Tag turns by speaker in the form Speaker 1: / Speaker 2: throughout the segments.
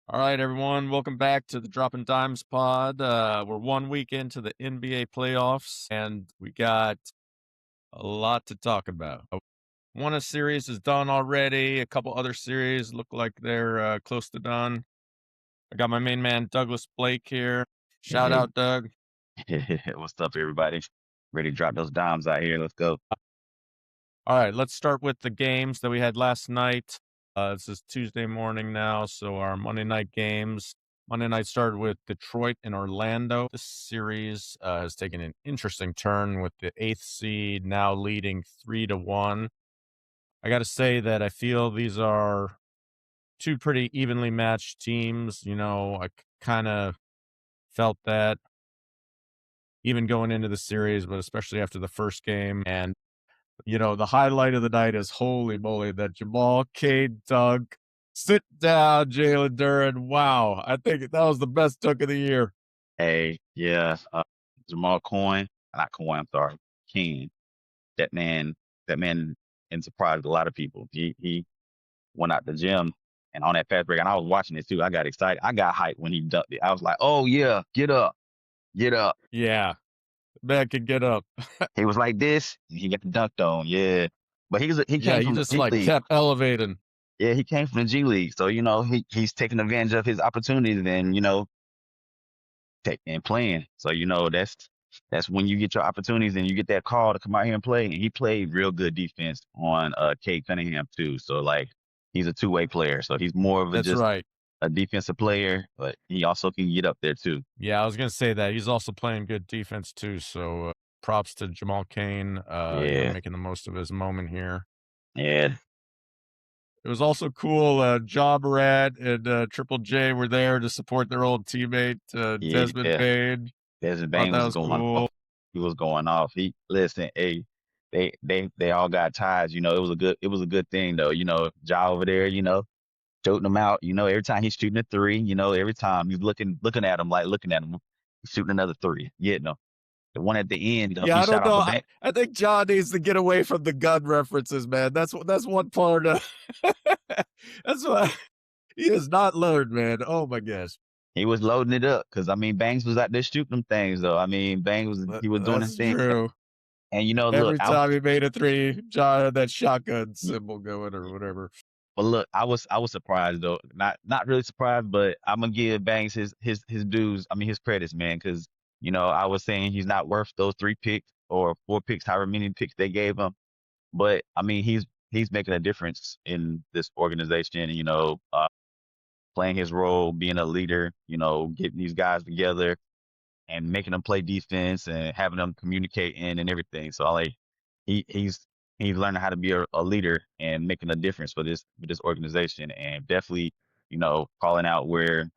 Speaker 1: All right, everyone. Welcome back to the Dropping Dimes pod. We're 1 week into the NBA playoffs, and we got a lot to talk about. One of the series is done already. A couple other series look like they're close to done. I got my main man, Douglas Blake, here. Shout
Speaker 2: Hey,
Speaker 1: out, Doug.
Speaker 2: what's up, everybody? Ready to drop those dimes out here? Let's go.
Speaker 1: All right, let's start with the games that we had last night. This is Tuesday morning now, so our Monday night games. Monday night started with Detroit and Orlando. This series has taken an interesting turn with the eighth seed now leading 3-1. I got to say that I feel these are two pretty evenly matched teams. I kind of felt that even going into the series, but especially after the first game. And the highlight of the night is holy moly, that Jamal Cade dunk. Sit down, Jalen Duren. Wow. I think that was the best dunk of the year.
Speaker 2: Hey, yeah, Jamal not Coin, I'm sorry, King. That man, that man, and surprised a lot of people. He went out the gym and on that fast break, and I was watching it too. I got excited. I got hyped when he dunked it. I was like, "Oh yeah, get up, get up."
Speaker 1: Yeah. Man can get up.
Speaker 2: He was like this, and he got the dunked on. Yeah, but he
Speaker 1: Yeah,
Speaker 2: came
Speaker 1: he
Speaker 2: from the
Speaker 1: just
Speaker 2: G
Speaker 1: like
Speaker 2: League.
Speaker 1: kept elevating.
Speaker 2: Yeah, he came from the G League, so he's taking advantage of his opportunities and and playing. So that's when you get your opportunities and you get that call to come out here and play. And he played real good defense on Cade Cunningham too. So like he's a two-way player. So he's more of a
Speaker 1: That's
Speaker 2: just
Speaker 1: right.
Speaker 2: a defensive player, but he also can get up there too.
Speaker 1: Yeah, I was going to say that. He's also playing good defense too. So props to Jamal Kane,
Speaker 2: Yeah,
Speaker 1: making the most of his moment here.
Speaker 2: yeah,
Speaker 1: It was also cool. Ja Morant and Triple J were there to support their old teammate, Desmond
Speaker 2: yeah.
Speaker 1: Bane.
Speaker 2: Desmond
Speaker 1: Thought
Speaker 2: Bain
Speaker 1: that
Speaker 2: was
Speaker 1: was
Speaker 2: going off.
Speaker 1: cool.
Speaker 2: He was going off. He listen, hey, they all got ties. It was a good thing though. Ja over there, shooting him out. Every time he's shooting a three, every time he's looking at him, he's shooting another three. No, the one at the end,
Speaker 1: Yeah,
Speaker 2: he
Speaker 1: I
Speaker 2: shot
Speaker 1: don't
Speaker 2: off
Speaker 1: know.
Speaker 2: a
Speaker 1: I,
Speaker 2: bank.
Speaker 1: I think John needs to get away from the gun references, man. That's one part of that's why he has not learned, man. Oh my gosh.
Speaker 2: He was loading it up because Bangs was out there shooting them things though. Bangs was doing his
Speaker 1: That's
Speaker 2: thing.
Speaker 1: true.
Speaker 2: And look,
Speaker 1: Every time he made a three, John had that shotgun symbol going or whatever.
Speaker 2: but look, I was surprised though. Not really surprised, but I'm gonna give Bangs his dues. His credits, man, because I was saying he's not worth those 3 picks or 4 picks, however many picks they gave him. But he's making a difference in this organization. Playing his role, being a leader. Getting these guys together and making them play defense and having them communicating and everything. So like he's he's learning how to be a leader and making a difference for this organization and definitely calling out where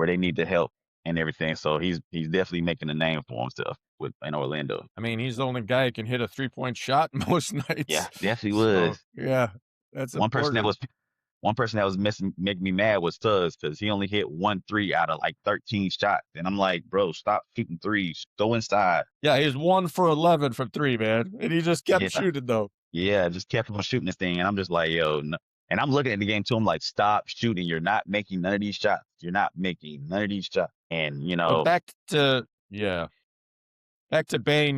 Speaker 2: they need the help and everything. So he's definitely making a name for himself in Orlando.
Speaker 1: He's the only guy who can hit a 3-point shot most
Speaker 2: Yeah,
Speaker 1: nights.
Speaker 2: definitely
Speaker 1: So
Speaker 2: was.
Speaker 1: yeah, that's
Speaker 2: One person that
Speaker 1: important.
Speaker 2: was one person that was making me mad was Tuz because he only hit 1 3 out of like 13 shots. And I'm like, bro, stop shooting threes. Go inside.
Speaker 1: Yeah, he's 1 for 11 from three, man. And he just kept
Speaker 2: Yeah.
Speaker 1: shooting though.
Speaker 2: Yeah, just kept on shooting this thing. And I'm just like, yo, no. And I'm looking at the game too. I'm like, stop shooting. You're not making none of these shots. You're not making none of these shots. And,
Speaker 1: But back to Bane,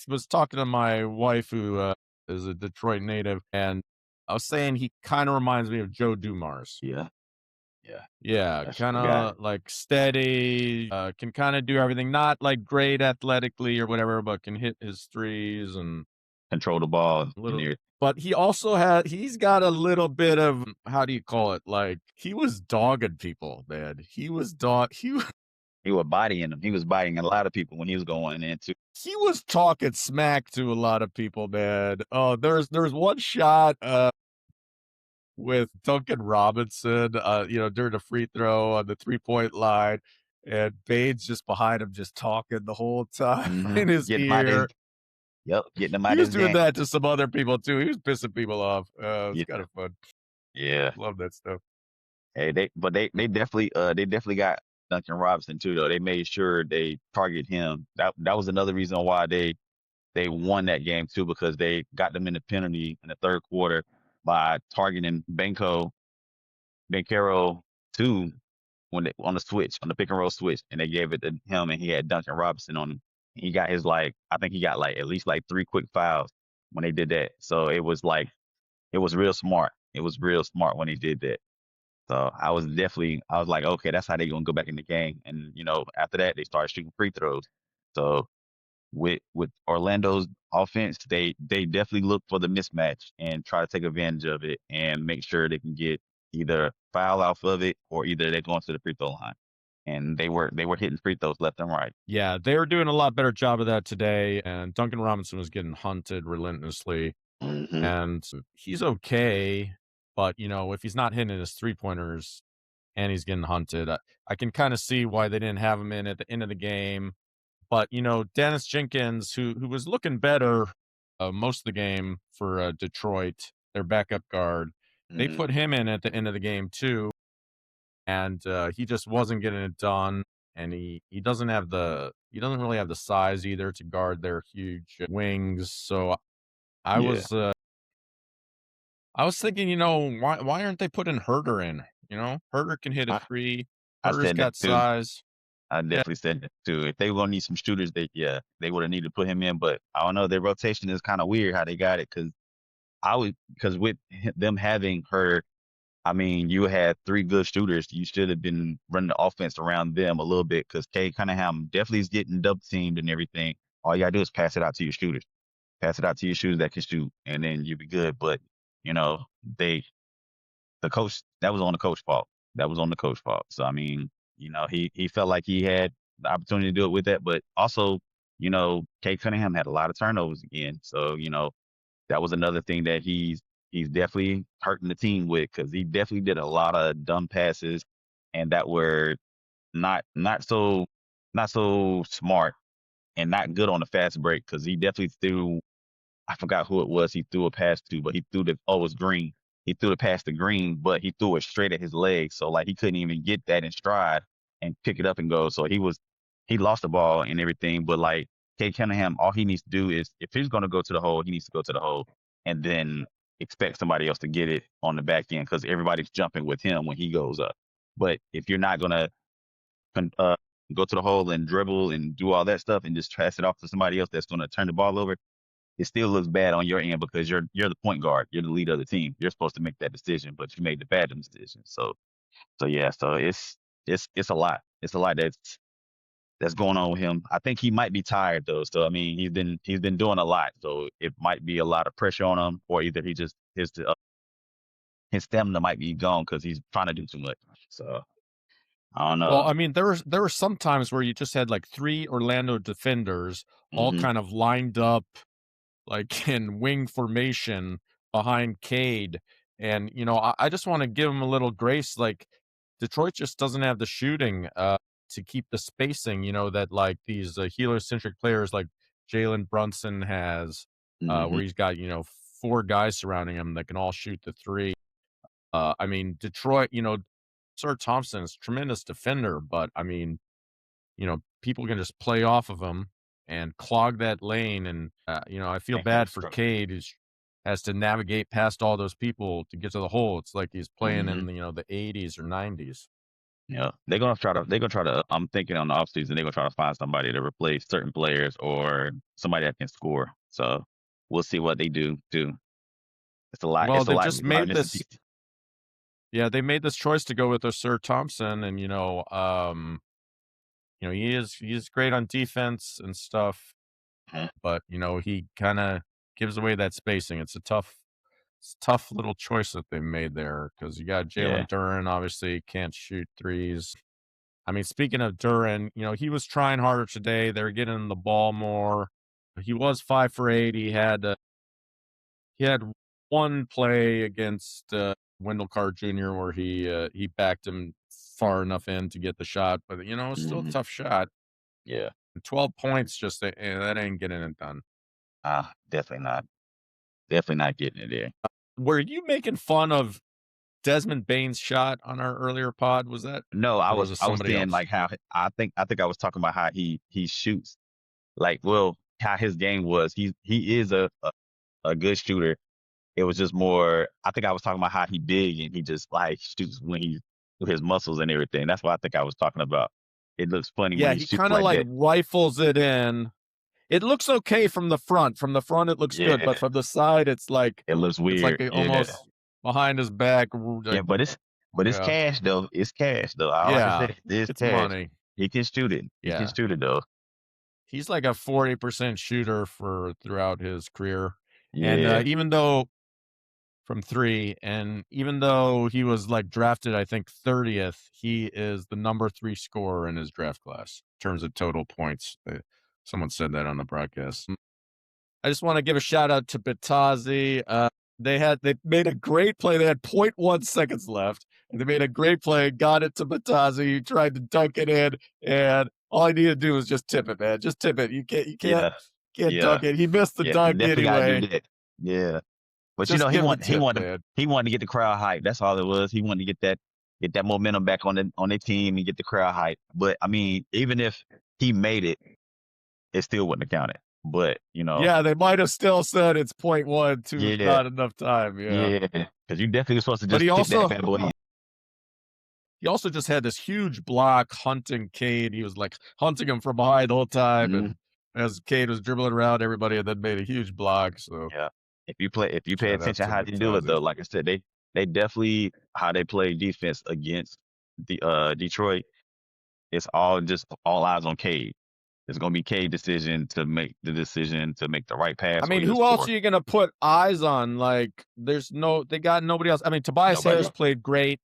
Speaker 1: was talking to my wife who is a Detroit native, and I was saying he kind of reminds me of Joe Dumars.
Speaker 2: yeah, yeah,
Speaker 1: Yeah,
Speaker 2: that's
Speaker 1: kind
Speaker 2: the guy.
Speaker 1: of like steady, can kind of do everything. Not like great athletically or whatever, but can hit his threes and
Speaker 2: Control the ball
Speaker 1: a
Speaker 2: in
Speaker 1: little.
Speaker 2: there.
Speaker 1: But he's got a little bit of, how do you call it? Like he was dogging people, man.
Speaker 2: He was bodying them. He was bodying a lot of people when he was going into.
Speaker 1: He was talking smack to a lot of people, man. Oh, there's one shot with Duncan Robinson, during a free throw on the 3-point line, and Bane's just behind him, just talking the whole time in his
Speaker 2: Getting him out his,
Speaker 1: ear.
Speaker 2: yep, getting him
Speaker 1: He
Speaker 2: out
Speaker 1: was
Speaker 2: his
Speaker 1: doing
Speaker 2: game.
Speaker 1: that to some other people too. He was pissing people off. It's
Speaker 2: Yeah,
Speaker 1: kind of fun.
Speaker 2: yeah.
Speaker 1: Love that stuff.
Speaker 2: Hey, they definitely got Duncan Robinson too though. They made sure they target him. That was another reason why they won that game too because they got them in the penalty in the third quarter by targeting Bankero two when they on the switch, on the pick and roll switch, and they gave it to him, and he had Duncan Robinson on him. He got his like, I think he got like at least like 3 quick fouls when they did that. So it was like it was real smart. It was real smart when he did that. So I was like, okay, that's how they gonna go back in the game. And after that, they started shooting free throws. So with Orlando's offense, they definitely look for the mismatch and try to take advantage of it and make sure they can get either foul off of it or either they're going to the free throw line. And they were hitting free throws left and right.
Speaker 1: Yeah, they were doing a lot better job of that today, and Duncan Robinson was getting hunted relentlessly,
Speaker 2: Hmm.
Speaker 1: and he's okay, but, if he's not hitting his three-pointers and he's getting hunted, I can kinda see why they didn't have him in at the end of the game, but, Dennis Jenkins, who was looking better, most of the game for, Detroit, their backup guard, they
Speaker 2: Hmm.
Speaker 1: put him in at the end of the game too, and, he just wasn't getting it done, and he doesn't really have the size either to guard their huge wings, so I
Speaker 2: Yeah,
Speaker 1: was, uh I was thinking, why aren't they putting Herder in, Herder can hit a
Speaker 2: I,
Speaker 1: three,
Speaker 2: I
Speaker 1: Herder's
Speaker 2: said that
Speaker 1: got
Speaker 2: too.
Speaker 1: size.
Speaker 2: I
Speaker 1: Yeah.
Speaker 2: definitely said that too. If they were gonna need some shooters, they would have needed to put him in. But I don't know, their rotation is kind of weird how they got it because with them having her, I mean, you had 3 good shooters. You should have been running the offense around them a little bit because Kay Cunningham definitely is getting double teamed and everything. All you gotta do is pass it out to your shooters. Pass it out to your shooters that can shoot, and then you'll be good. But you know, they the coach that was on the coach fault. That was on the coach fault. So I mean, he felt like he had the opportunity to do it with that, but also, Kate Cunningham had a lot of turnovers again. So that was another thing that he's definitely hurting the team with because he definitely did a lot of dumb passes and that were not so smart and not good on the fast break because he definitely threw. I forgot who it was he threw a pass to, but he threw it was Green. He threw the pass to Green, but he threw it straight at his leg. So like he couldn't even get that in stride and pick it up and go. So he lost the ball and everything. But like Kate Cunningham, all he needs to do is if he's gonna go to the hole, he needs to go to the hole and then expect somebody else to get it on the back end because everybody's jumping with him when he goes up. But if you're not gonna uh, go to the hole and dribble and do all that stuff and just pass it off to somebody else that's gonna turn the ball over, it still looks bad on your end because you're the point guard, you're the leader of the team. You're supposed to make that decision, but you made the bad decision. So yeah, so it's a lot. It's a lot that's going on with him. I think he might be tired though. So I mean, he's been doing a lot. So it might be a lot of pressure on him, or either he just his stamina might be gone because he's trying to do too much. So I don't
Speaker 1: Well,
Speaker 2: know.
Speaker 1: I mean, there were some times where you just had, like, 3 Orlando defenders all
Speaker 2: Hmm.
Speaker 1: kind of lined up, like, in wing formation behind Cade, and, I just wanna give him a little grace, like, Detroit just doesn't have the shooting, to keep the spacing, that, like, these, heliocentric players like Jalen Brunson has,
Speaker 2: Hmm.
Speaker 1: where he's got, 4 guys surrounding him that can all shoot the 3. I mean, Detroit, Sir Thompson is a tremendous defender, but I mean, people can just play off of him and clog that lane. And, I feel
Speaker 2: And have
Speaker 1: bad for
Speaker 2: struck.
Speaker 1: Cade who has to navigate past all those people to get to the hole. It's like he's playing
Speaker 2: Hmm.
Speaker 1: in, the 80s or 90s.
Speaker 2: Yeah, they're gonna try to. I'm thinking on the offseason they're gonna try to find somebody to replace certain players or somebody that can score. So we'll see what they do too. It's a lot.
Speaker 1: Well,
Speaker 2: It's a
Speaker 1: they've
Speaker 2: lot.
Speaker 1: just
Speaker 2: A lot of
Speaker 1: made
Speaker 2: missing
Speaker 1: this,
Speaker 2: pieces.
Speaker 1: yeah, they made this choice to go with a Sir Thompson. And, he's great on defense and stuff,
Speaker 2: Mhm.
Speaker 1: but, he kind of gives away that spacing. It's a tough little choice that they made there because you got
Speaker 2: Yeah.
Speaker 1: Jalen Duren, obviously can't shoot threes. I mean, speaking of Duren, he was trying harder today. They're getting the ball more. He was 5 for 8. He had one play against Wendell Carr Jr. where he backed him far enough in to get the shot, but it's still a
Speaker 2: Hmm.
Speaker 1: tough shot.
Speaker 2: Yeah.
Speaker 1: 12 points, just that ain't getting it done.
Speaker 2: Definitely not. Definitely not getting it there.
Speaker 1: Were you making fun of Desmond Bane's shot on our earlier pod? Was that,
Speaker 2: No, I
Speaker 1: or
Speaker 2: was
Speaker 1: was it
Speaker 2: I was
Speaker 1: somebody
Speaker 2: saying
Speaker 1: else?
Speaker 2: like how I think I was talking about how he shoots like well how his game was. He is a good shooter. It was just more. I think I was talking about how he big and he just like shoots when he his muscles and everything. That's what I think I was talking about. It looks funny when
Speaker 1: Yeah,
Speaker 2: he
Speaker 1: he
Speaker 2: shoots
Speaker 1: kinda,
Speaker 2: like
Speaker 1: like,
Speaker 2: that.
Speaker 1: rifles it in. It looks okay from the front. From the front, it looks good, but
Speaker 2: Yeah,
Speaker 1: from the side,
Speaker 2: it looks
Speaker 1: it's like
Speaker 2: weird.
Speaker 1: a
Speaker 2: Yeah,
Speaker 1: almost behind his back,
Speaker 2: yeah,
Speaker 1: like
Speaker 2: but it's
Speaker 1: yeah.
Speaker 2: cash though. It's cash though. All I can
Speaker 1: Yeah,
Speaker 2: say is
Speaker 1: it's
Speaker 2: cash.
Speaker 1: money.
Speaker 2: He can shoot it. He can
Speaker 1: Yeah.
Speaker 2: shoot it though.
Speaker 1: He's like a 40% shooter for throughout his career, and,
Speaker 2: Yeah,
Speaker 1: even though from 3, and even though he was, like, drafted, I think, 30th, he is the number 3 scorer in his draft class in terms of total points. Someone said that on the broadcast. I just wanna give a shout out to Batazi. They made a great play. They had point 0.1 seconds left, and they made a great play, got it to Batazi. He tried to dunk it in, and all I needed to do was just tip it, man. Just tip it.
Speaker 2: yeah,
Speaker 1: Can't
Speaker 2: yeah,
Speaker 1: dunk it. He missed the
Speaker 2: yeah. You
Speaker 1: dunk
Speaker 2: definitely gotta do
Speaker 1: anyway.
Speaker 2: that. Yeah. But
Speaker 1: Just
Speaker 2: he
Speaker 1: give the
Speaker 2: want
Speaker 1: tip, man.
Speaker 2: he wanted to get the crowd hype. That's all it was. He wanted to get that momentum back on their team and get the crowd hype. But I mean, even if he made it, it still wouldn't have counted. But
Speaker 1: Yeah, they might have still said it's point 0.1, too,
Speaker 2: yeah,
Speaker 1: not enough time, yeah.
Speaker 2: yeah, because you definitely was supposed to
Speaker 1: But
Speaker 2: just tip that bad boy in.
Speaker 1: he also just had this huge block hunting Cade. He was, like, hunting him from behind the whole time,
Speaker 2: Mhm.
Speaker 1: and as Cade was dribbling around everybody and then made a huge block, so
Speaker 2: Yeah. If you pay
Speaker 1: shout out
Speaker 2: attention
Speaker 1: to
Speaker 2: how they do it
Speaker 1: Batazi.
Speaker 2: though, like I said, they definitely how they play defense against the Detroit. It's all eyes on Cade. It's gonna be Cade's decision to make the right
Speaker 1: I
Speaker 2: pass or
Speaker 1: mean,
Speaker 2: he'll
Speaker 1: who else
Speaker 2: score.
Speaker 1: are you gonna put eyes on? Like, they got nobody else. I mean, Tobias
Speaker 2: Nobody
Speaker 1: Harris
Speaker 2: else.
Speaker 1: played great,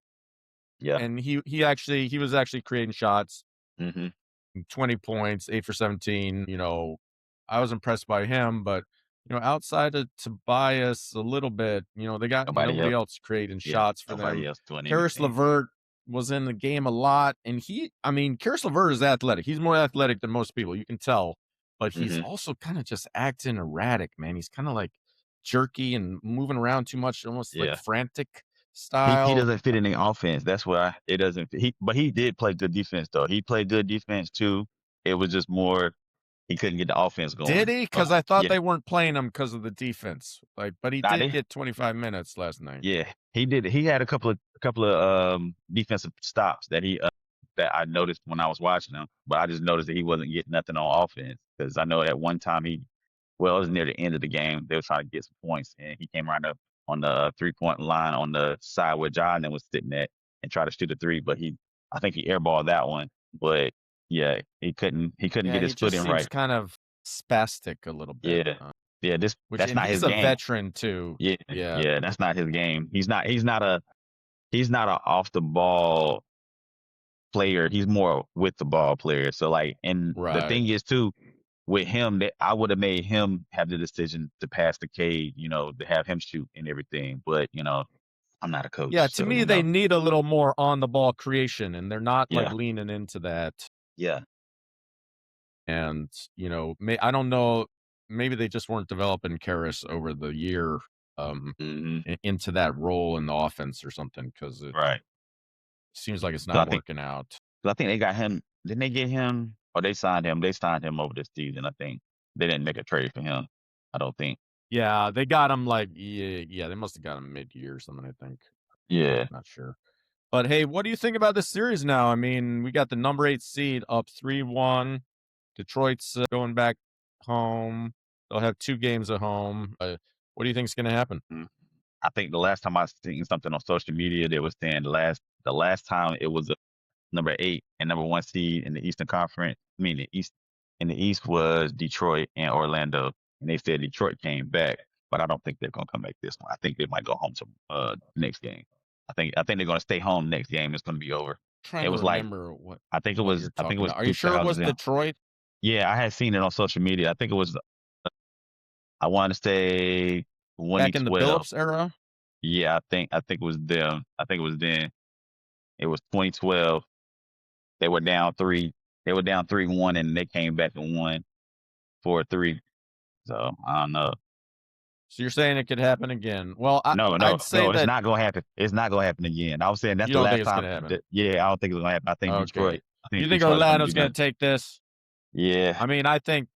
Speaker 2: Yeah.
Speaker 1: and he was actually creating shots.
Speaker 2: Mhm.
Speaker 1: 20 points, 8 for 17. I was impressed by him, but outside of Tobias a little bit, they got
Speaker 2: Nobody
Speaker 1: nobody
Speaker 2: else.
Speaker 1: else creating
Speaker 2: Yeah.
Speaker 1: shots for
Speaker 2: Nobody
Speaker 1: them.
Speaker 2: else doing
Speaker 1: Karis
Speaker 2: anything.
Speaker 1: LeVert was in the game a lot, and I mean, Karis LeVert is athletic. He's more athletic than most people, you can tell, but he's
Speaker 2: Mhm.
Speaker 1: also kind of just acting erratic, man. He's kind of like jerky and moving around too much, almost like
Speaker 2: Yeah.
Speaker 1: frantic
Speaker 2: He
Speaker 1: style.
Speaker 2: doesn't fit in the offense. That's why it doesn't fit. But he did play good defense though. He played good defense too. It was just more he couldn't get the offense
Speaker 1: Did
Speaker 2: going.
Speaker 1: he? Because I thought
Speaker 2: Yeah.
Speaker 1: they weren't playing him because of the defense. Like, but he
Speaker 2: Nah,
Speaker 1: did get 25 minutes last night.
Speaker 2: yeah, he did. He had a couple of defensive stops that I noticed when I was watching him, but I just noticed that he wasn't getting nothing on offense because I know at one time it was near the end of the game. They were trying to get some points, and he came around on the 3-point line on the side where John was sitting at and tried to shoot a three, but I think he airballed that one. But yeah, he couldn't
Speaker 1: Yeah,
Speaker 2: get
Speaker 1: he
Speaker 2: his
Speaker 1: just
Speaker 2: footing
Speaker 1: seems
Speaker 2: right.
Speaker 1: kind of spastic a little bit,
Speaker 2: Yeah, yeah, that's
Speaker 1: and
Speaker 2: not his
Speaker 1: he's a
Speaker 2: game.
Speaker 1: veteran too.
Speaker 2: Yeah,
Speaker 1: Yeah,
Speaker 2: yeah, that's not his game. He's not a off the ball player. He's more with the ball player. So like, and the
Speaker 1: right.
Speaker 2: thing is too, with him that I would have made him have the decision to pass the Cade, to have him shoot and everything. But I'm not a
Speaker 1: Yeah,
Speaker 2: coach,
Speaker 1: to
Speaker 2: so
Speaker 1: me, they need a little more on the ball creation, and they're not like
Speaker 2: yeah,
Speaker 1: leaning into that.
Speaker 2: yeah,
Speaker 1: And I don't know, maybe they just weren't developing Karras over the year
Speaker 2: hmm
Speaker 1: into that role in the offense or something because it
Speaker 2: right.
Speaker 1: seems like it's
Speaker 2: So
Speaker 1: not working out.
Speaker 2: I think they got him. Didn't they get him or they signed him? They signed him over this season. I think they didn't make a trade for him. I don't think.
Speaker 1: Yeah, they got him like yeah, they must have got him mid-year or something, I think.
Speaker 2: Yeah.
Speaker 1: Not sure. But hey, what do you think about this series now? I mean, we got the number 8 seed up 3-1. Detroit's going back home. They'll have 2 games at home. What do you think is going to happen?
Speaker 2: Mm. I think the last time I seen something on social media, they was saying the last time it was a number 8 and number 1 seed in the Eastern Conference. I mean, the East was Detroit and Orlando, and they said Detroit came back, but I don't think they're gonna come back this one. I think they might go home to next game. I think they're gonna stay home next game. It's gonna be over. It
Speaker 1: Trying to
Speaker 2: was like
Speaker 1: remember
Speaker 2: I
Speaker 1: what you're
Speaker 2: think it
Speaker 1: talking
Speaker 2: was
Speaker 1: about. Are you sure it was
Speaker 2: 2000.
Speaker 1: Detroit
Speaker 2: Yeah, I had seen it on social media. I think it was I want to say
Speaker 1: back in the
Speaker 2: 2012.
Speaker 1: Billups era?
Speaker 2: Yeah, I think it was them. I think it was then. It was 2012. They were down three. They were down 3-1, and they came back and won 4-3. So I don't know.
Speaker 1: So you're saying it could happen again. Well,
Speaker 2: No,
Speaker 1: I'd
Speaker 2: no,
Speaker 1: say
Speaker 2: no. It's
Speaker 1: that
Speaker 2: not gonna happen. It's not gonna happen again. I was saying that's
Speaker 1: you
Speaker 2: the
Speaker 1: don't think
Speaker 2: last
Speaker 1: it's
Speaker 2: time.
Speaker 1: going to happen.
Speaker 2: Yeah, I don't think it's gonna happen. I think
Speaker 1: Okay.
Speaker 2: Detroit. I think
Speaker 1: You think
Speaker 2: Detroit is gonna
Speaker 1: Orlando's
Speaker 2: do
Speaker 1: going
Speaker 2: that.
Speaker 1: to take this?
Speaker 2: Yeah,
Speaker 1: I mean, I think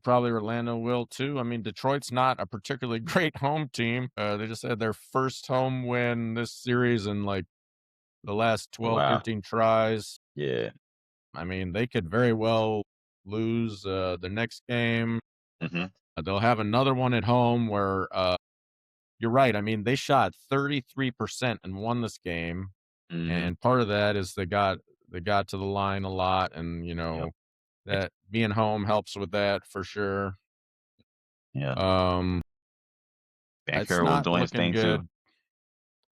Speaker 1: probably Orlando will too. I mean, Detroit's not a particularly great home team. They just had their first home win this series in like the last
Speaker 2: Oh,
Speaker 1: 12,
Speaker 2: wow.
Speaker 1: 13 tries.
Speaker 2: Yeah.
Speaker 1: I mean, they could very well lose the next game.
Speaker 2: Mhm.
Speaker 1: They'll have another one at home where you're right. I mean, they shot 33% and won this game,
Speaker 2: Mhm.
Speaker 1: and part of that is they got to the line a lot, and
Speaker 2: Yep.
Speaker 1: that being home helps with that for sure.
Speaker 2: Yeah.
Speaker 1: Um, it's
Speaker 2: Vancouver was
Speaker 1: not
Speaker 2: doing his
Speaker 1: looking
Speaker 2: thing too.
Speaker 1: good.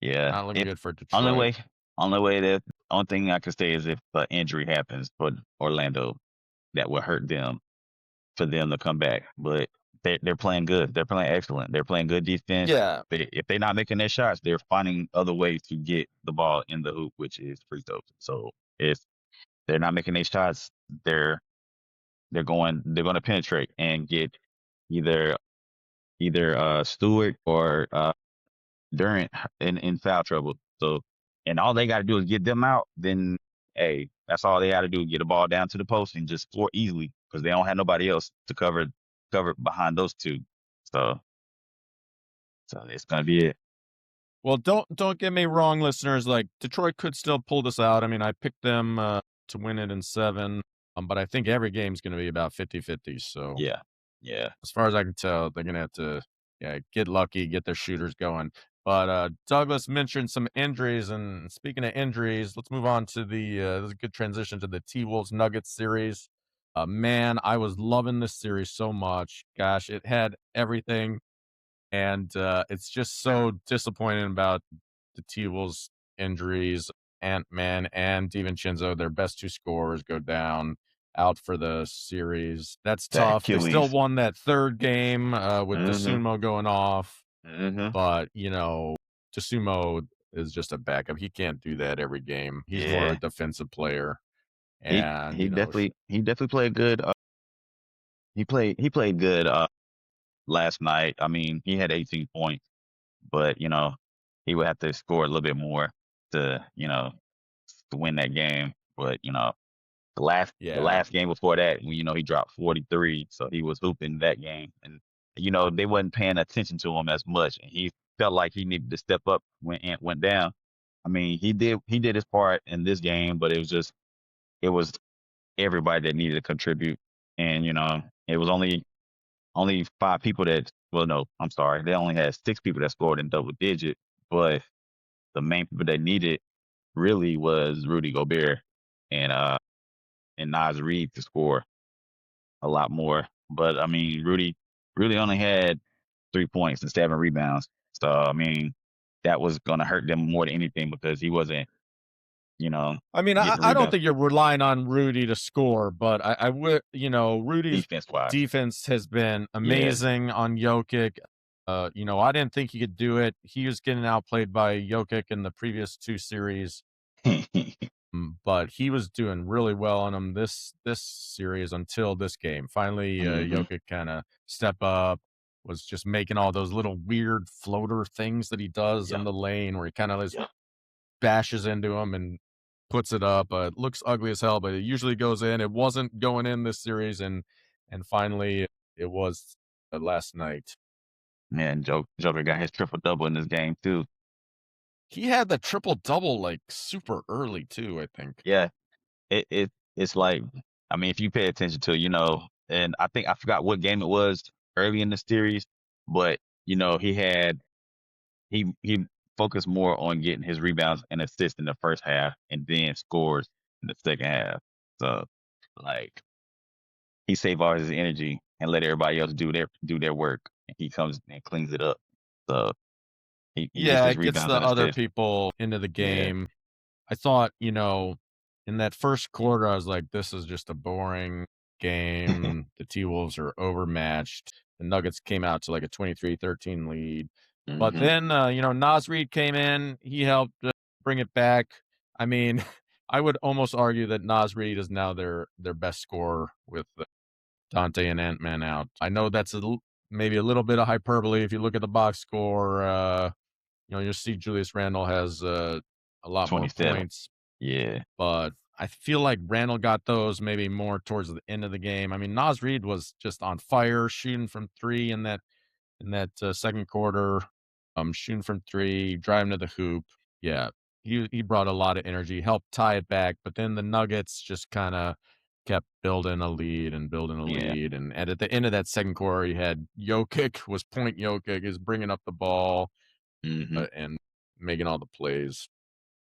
Speaker 2: Yeah.
Speaker 1: Not looking
Speaker 2: If
Speaker 1: good for
Speaker 2: only
Speaker 1: Detroit.
Speaker 2: way only way that only thing I could say is if an injury happens for Orlando, that would hurt them for them to come back. But they're playing good. They're playing excellent. They're playing good defense.
Speaker 1: Yeah.
Speaker 2: If they're not making their shots, they're finding other ways to get the ball in the hoop, which is free throws. So if they're not making their shots, they're they're going to penetrate and get either Stewart or Durant in foul trouble. So, and all they got to do is get them out. Then, hey, that's all they got to do: get the ball down to the post and just score easily because they don't have nobody else to cover behind those two. So, so it's gonna be it.
Speaker 1: Well, don't get me wrong, listeners. Like Detroit could still pull this out. I mean, I picked them to win it in seven, but I think every game's going to be about 50-50. So
Speaker 2: Yeah, yeah.
Speaker 1: as far as I can tell, they're going to have to get lucky, get their shooters going. But Douglas mentioned some injuries, and speaking of injuries, let's move on to this is a good transition to the T Wolves Nuggets series. Man, I was loving this series so much. Gosh, it had everything. And it's just so disappointing about the T-Wolves injuries. Ant-Man and DiVincenzo, their best two scorers, go down out for the series. That's
Speaker 2: That
Speaker 1: tough. They still
Speaker 2: Achilles.
Speaker 1: won that third game with
Speaker 2: Mm-hmm.
Speaker 1: DeSumo going off,
Speaker 2: Mm-hmm.
Speaker 1: but DeSumo is just a backup. He can't do that every game. He's more of a
Speaker 2: Yeah.
Speaker 1: defensive player,
Speaker 2: He
Speaker 1: and
Speaker 2: he definitely played good. He played good last night. I mean, he had 18 points, but he would have to score a little bit more to to win that game. But the
Speaker 1: yeah.
Speaker 2: last game before that, he dropped 43, so he was hooping that game, and they wasn't paying attention to him as much, and he felt like he needed to step up when Ant went down. I mean, he did his part in this game, but it was everybody that needed to contribute, and it was only five people that. Well, no, I'm sorry, they only had six people that scored in double digit, but the main people that needed really was Rudy Gobert and Nas Reed to score a lot more. But I mean, Rudy only had 3 points and 7 rebounds. So I mean, that was gonna hurt them more than anything because he wasn't, you know,
Speaker 1: I mean, I,
Speaker 2: getting the
Speaker 1: I don't
Speaker 2: rebounds
Speaker 1: think you're relying on Rudy to score, but I would, Rudy's
Speaker 2: defense wise.
Speaker 1: defense has been
Speaker 2: Yeah.
Speaker 1: amazing on Jokic. I didn't think he could do it. He was getting outplayed by Jokic in the previous two series, but he was doing really well on him this series until this game. Finally,
Speaker 2: hmm
Speaker 1: Jokic kind of step up, was just making all those little weird floater things that he does in
Speaker 2: Yep.
Speaker 1: the lane where he kind of
Speaker 2: Yep.
Speaker 1: bashes into him and puts it up. It looks ugly as hell, but it usually goes in. It wasn't going in this series, and finally it was last night.
Speaker 2: Man, Joker got his triple double in this game too.
Speaker 1: He had the triple double like super early too, I think.
Speaker 2: Yeah. It's like, I mean, if you pay attention to, and I think I forgot what game it was early in the series, but he focused more on getting his rebounds and assists in the first half and then scores in the second half. So like he saved all his energy and let everybody else do their work, and he comes and cleans it up. So he gets
Speaker 1: Yeah,
Speaker 2: his
Speaker 1: it gets
Speaker 2: rebounds
Speaker 1: the
Speaker 2: and
Speaker 1: other
Speaker 2: assists.
Speaker 1: people into the
Speaker 2: Yeah.
Speaker 1: game. I thought, in that first quarter, I was like, this is just a boring game. The T Wolves are overmatched. The Nuggets came out to like a 23-13 lead. But
Speaker 2: hmm
Speaker 1: then, Nas Reed came in. He helped bring it back. I mean, I would almost argue that Nas Reed is now their best scorer with Dante and Ant-Man out. I know that's maybe a little bit of hyperbole if you look at the box score. You'll see Julius Randle has a lot more
Speaker 2: 27.
Speaker 1: points,
Speaker 2: Yeah.
Speaker 1: but I feel like Randall got those maybe more towards the end of the game. I mean, Nas Reed was just on fire, shooting from three in that second quarter, shooting from three, driving to the hoop. Yeah, he brought a lot of energy, helped tie it back, but then the Nuggets just kinda kept building a lead and building a
Speaker 2: Yeah.
Speaker 1: lead, and at the end of that second quarter, he had Jokic was point Jokic, is bringing up the ball,
Speaker 2: Hmm.
Speaker 1: and making all the plays.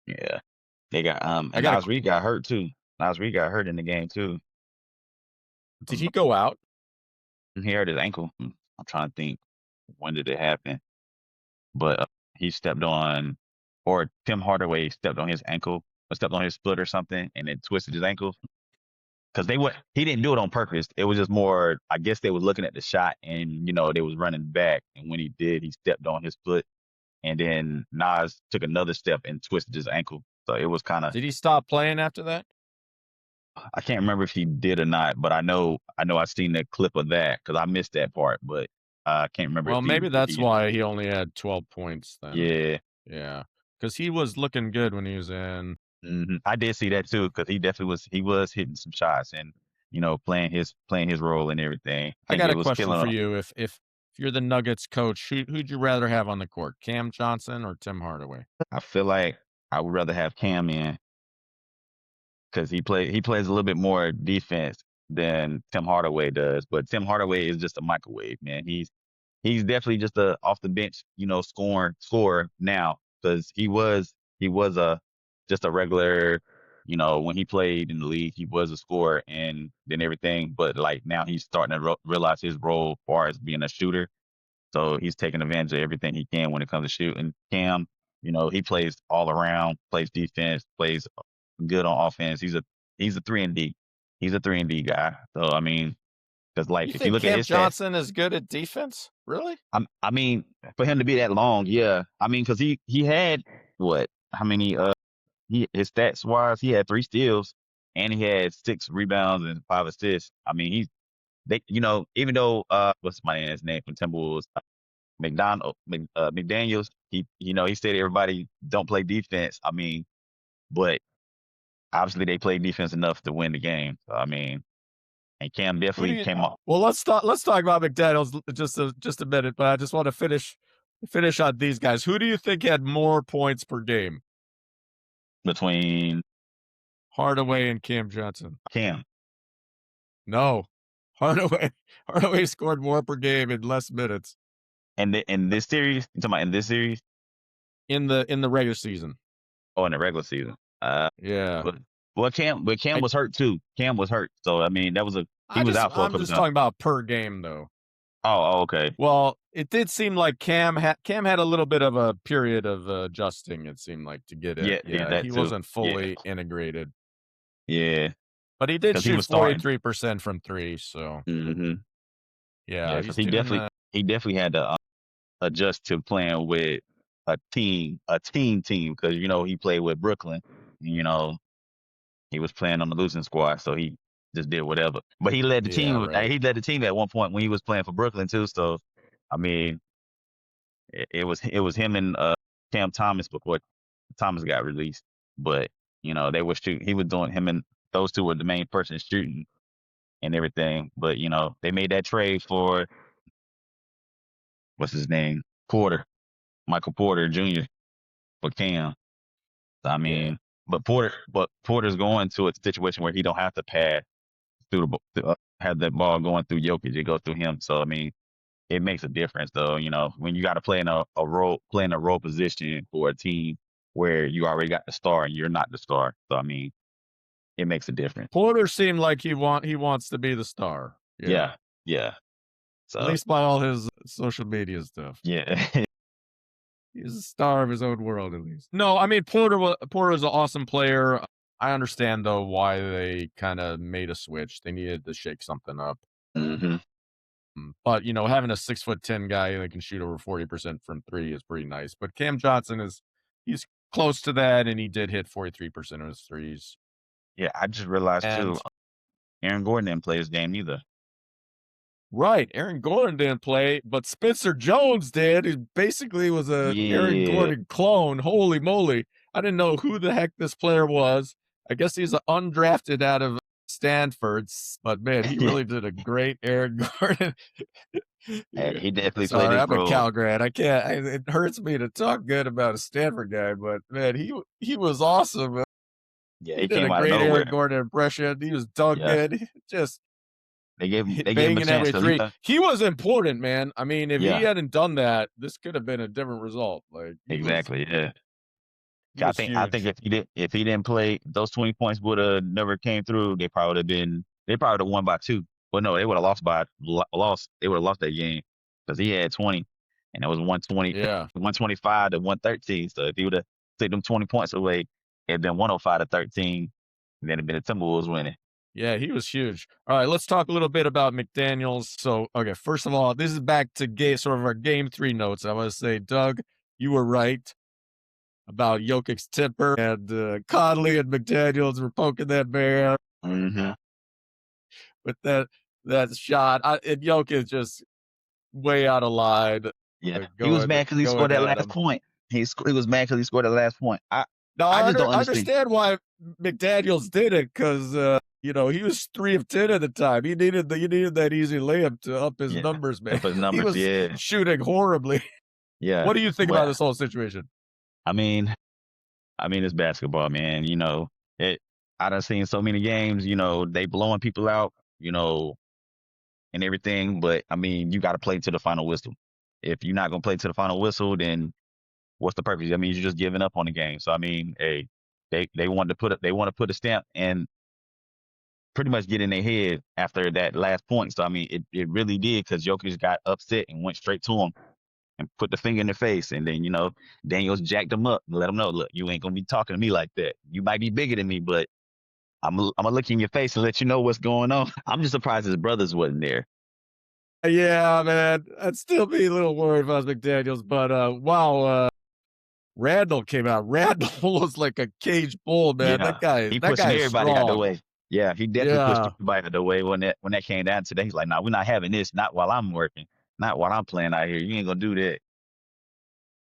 Speaker 2: Yeah. They got
Speaker 1: I
Speaker 2: and
Speaker 1: got a
Speaker 2: Nas Reed got hurt too. Nas Reed got hurt in the game too.
Speaker 1: did he go out?
Speaker 2: He hurt his ankle. I'm trying to think when did it happen, but he stepped on, or Tim Hardaway stepped on his ankle, or stepped on his foot or something, and it twisted his ankle. Because he didn't do it on purpose. It was just more, I guess they was looking at the shot, and they was running back, and when he did, he stepped on his foot, and then Nas took another step and twisted his ankle. So it was kind of,
Speaker 1: Did he stop playing after that?
Speaker 2: I can't remember if he did or not, but I seen that clip of that because I missed that part, but I can't remember
Speaker 1: Well, maybe
Speaker 2: if
Speaker 1: that's
Speaker 2: he,
Speaker 1: why he only had 12 points then.
Speaker 2: yeah.
Speaker 1: Yeah, because he was looking good when he was in.
Speaker 2: I did see that too because he was hitting some shots and playing his role and everything. I
Speaker 1: I
Speaker 2: think
Speaker 1: got
Speaker 2: it
Speaker 1: a
Speaker 2: was
Speaker 1: question
Speaker 2: killing
Speaker 1: for
Speaker 2: him.
Speaker 1: you. If you're the Nuggets coach, who'd you rather have on the court, Cam Johnson or Tim Hardaway?
Speaker 2: I feel like I would rather have Cam in because he plays a little bit more defense than Tim Hardaway does. But Tim Hardaway is just a microwave, man. He's definitely just a off the bench, scorer now because he was a just a regular, when he played in the league, he was a scorer and then everything. But like now he's starting to realize his role as far as being a shooter. So he's taking advantage of everything he can when it comes to shooting. Cam, he plays all around, plays defense, plays good on offense. He's a 3 and D. He's a 3 and D guy. So I mean, because like
Speaker 1: You
Speaker 2: if you
Speaker 1: think
Speaker 2: look at
Speaker 1: Cam
Speaker 2: his stats,
Speaker 1: Johnson is good at defense? Really?
Speaker 2: I mean, for him to be that long, yeah. I mean, because he had what? How many? His stats wise, he had 3 steals and he had 6 rebounds and 5 assists. I mean, even though what's my man's name from Timberwolves, McDaniel's, he said everybody don't play defense. I mean, but obviously they played defense enough to win the game. So, I mean, and Cam
Speaker 1: Who do
Speaker 2: definitely
Speaker 1: you?
Speaker 2: came up
Speaker 1: Well, let's talk about McDaniel's just a minute, but I just want to finish on these guys. Who do you think had more points per game,
Speaker 2: between
Speaker 1: Hardaway and Cam Johnson?
Speaker 2: Cam
Speaker 1: No, Hardaway. Hardaway scored more per game in less minutes
Speaker 2: and in this series. You talking about in this series
Speaker 1: in the regular season.
Speaker 2: or in the regular season?
Speaker 1: Yeah,
Speaker 2: But Cam
Speaker 1: I
Speaker 2: was hurt too. Cam was hurt, so I mean he was out for a
Speaker 1: I'm
Speaker 2: couple
Speaker 1: just
Speaker 2: times.
Speaker 1: talking about per game though.
Speaker 2: Oh, okay.
Speaker 1: Well, it did seem like Cam had a little bit of a period of adjusting. It seemed like to get it.
Speaker 2: Yeah,
Speaker 1: Yeah,
Speaker 2: that
Speaker 1: he
Speaker 2: too.
Speaker 1: wasn't
Speaker 2: Yeah,
Speaker 1: fully integrated,
Speaker 2: yeah,
Speaker 1: but he did
Speaker 2: because he
Speaker 1: shoot
Speaker 2: was starting.
Speaker 1: 43% from three. So
Speaker 2: Hmm. Yeah,
Speaker 1: yeah,
Speaker 2: because
Speaker 1: he's doing that.
Speaker 2: he definitely had to adjust to playing with a team, because he played with Brooklyn. You know, he was playing on the losing squad, so he just did whatever. But he led the
Speaker 1: Yeah,
Speaker 2: team.
Speaker 1: right.
Speaker 2: He led the team at one point when he was playing for Brooklyn too. So, I mean, it was him and Cam Thomas before Thomas got released. But they were shooting. He was doing him and those two were the main person shooting and everything. But they made that trade for what's his name, Porter, Michael Porter Jr. for Cam. So, I
Speaker 1: Yeah.
Speaker 2: mean, but Porter's going to a situation where he don't have to pass through have that ball going through Jokic. It goes through him. So I mean, it makes a difference though. When you got to play in a role position for a team where you already got the star and you're not the star. So I mean, it makes a difference.
Speaker 1: Porter seemed like he wants to be the star. Yeah,
Speaker 2: Yeah, yeah.
Speaker 1: at
Speaker 2: So
Speaker 1: least by all his social media stuff.
Speaker 2: yeah,
Speaker 1: He's a star of his own world, at least. No, I mean Porter's an awesome player. I understand though why they kind of made a switch. They needed to shake something up.
Speaker 2: hmm
Speaker 1: But having a 6'10" guy that can shoot over 40% from three is pretty nice. But Cam Johnson he's close to that, and he did hit 43% of his threes.
Speaker 2: yeah. I just realized too,
Speaker 1: And
Speaker 2: Aaron Gordon didn't play his game either.
Speaker 1: right, Aaron Gordon didn't play, but Spencer Jones did. He basically was a Aaron
Speaker 2: Yeah,
Speaker 1: Gordon clone. Holy moly! I didn't know who the heck this player was. I guess he's an undrafted out of Stanford's, but man, he really did a great Aaron Gordon.
Speaker 2: Hey, he definitely played
Speaker 1: Sorry,
Speaker 2: his
Speaker 1: I'm a
Speaker 2: role.
Speaker 1: Cal grad. I can't. It hurts me to talk good about a Stanford guy, but man, he was awesome.
Speaker 2: Yeah,
Speaker 1: He
Speaker 2: he
Speaker 1: did a
Speaker 2: came out of
Speaker 1: great Aaron
Speaker 2: nowhere.
Speaker 1: Gordon impression. He was
Speaker 2: Yeah,
Speaker 1: dunking, just
Speaker 2: they gave him a
Speaker 1: banging
Speaker 2: chance
Speaker 1: every
Speaker 2: because
Speaker 1: three. He was important, man. I mean, if he
Speaker 2: yeah,
Speaker 1: hadn't done that, this could have been a different result. Like
Speaker 2: exactly, yeah.
Speaker 1: he
Speaker 2: I
Speaker 1: was
Speaker 2: think
Speaker 1: huge.
Speaker 2: if he didn't play, those 20 points would have never came through. They probably would have won by 2. Well, no, they would have lost. They would have lost that game because he had 20, and it was 120,
Speaker 1: Yeah.
Speaker 2: 125 to 113. So if he would have taken them 20 points away, it'd been 105 to 13, and then it'd been the Timberwolves winning.
Speaker 1: Yeah, he was huge. All right, let's talk a little bit about McDaniels. So, okay, first of all, this is back to sort of our game 3 notes. I want to say, Doug, you were right about Jokic's temper, and Conley and McDaniels were poking that bear
Speaker 2: Hmm.
Speaker 1: with that shot. And Jokic just way out of line,
Speaker 2: Yeah, he was
Speaker 1: going
Speaker 2: mad because he
Speaker 1: going
Speaker 2: scored that
Speaker 1: at
Speaker 2: last
Speaker 1: him.
Speaker 2: point. He was mad because he scored that last point.
Speaker 1: Now
Speaker 2: I just don't
Speaker 1: I
Speaker 2: understand.
Speaker 1: understand why McDaniels did it because he was 3 of 10 at the time. He needed that easy layup to up his
Speaker 2: Yeah,
Speaker 1: numbers, man.
Speaker 2: up his
Speaker 1: He
Speaker 2: numbers.
Speaker 1: was
Speaker 2: Yeah,
Speaker 1: shooting horribly.
Speaker 2: yeah.
Speaker 1: What do you think about
Speaker 2: But
Speaker 1: this whole situation?
Speaker 2: I mean, it's basketball, man. It. I done seen so many games. They blowing people out. And everything. But I mean, you got to play to the final whistle. If you're not gonna play to the final whistle, then what's the purpose? I mean, you're just giving up on the game. So I mean, hey, they want to put a stamp and pretty much get in their head after that last point. So I mean, it really did because Jokic got upset and went straight to him and put the finger in their face. And then Daniels jacked him up and let him know, look, you ain't gonna be talking to me like that. You might be bigger than me, but I'm gonna look in your face and let you know what's going on. I'm just surprised his brothers wasn't there.
Speaker 1: Yeah, man. I'd still be a little worried if I was McDaniels, but wow, Randall came out. Randall was like a cage bull, man.
Speaker 2: Yeah, he
Speaker 1: That
Speaker 2: pushing
Speaker 1: guy is
Speaker 2: everybody out the
Speaker 1: strong.
Speaker 2: way. Yeah, he definitely pushed
Speaker 1: Yeah.
Speaker 2: everybody out the way when that came down today. He's like, "Nah, we're not having this. Not while I'm working. Not while I'm playing out here. You ain't gonna do that."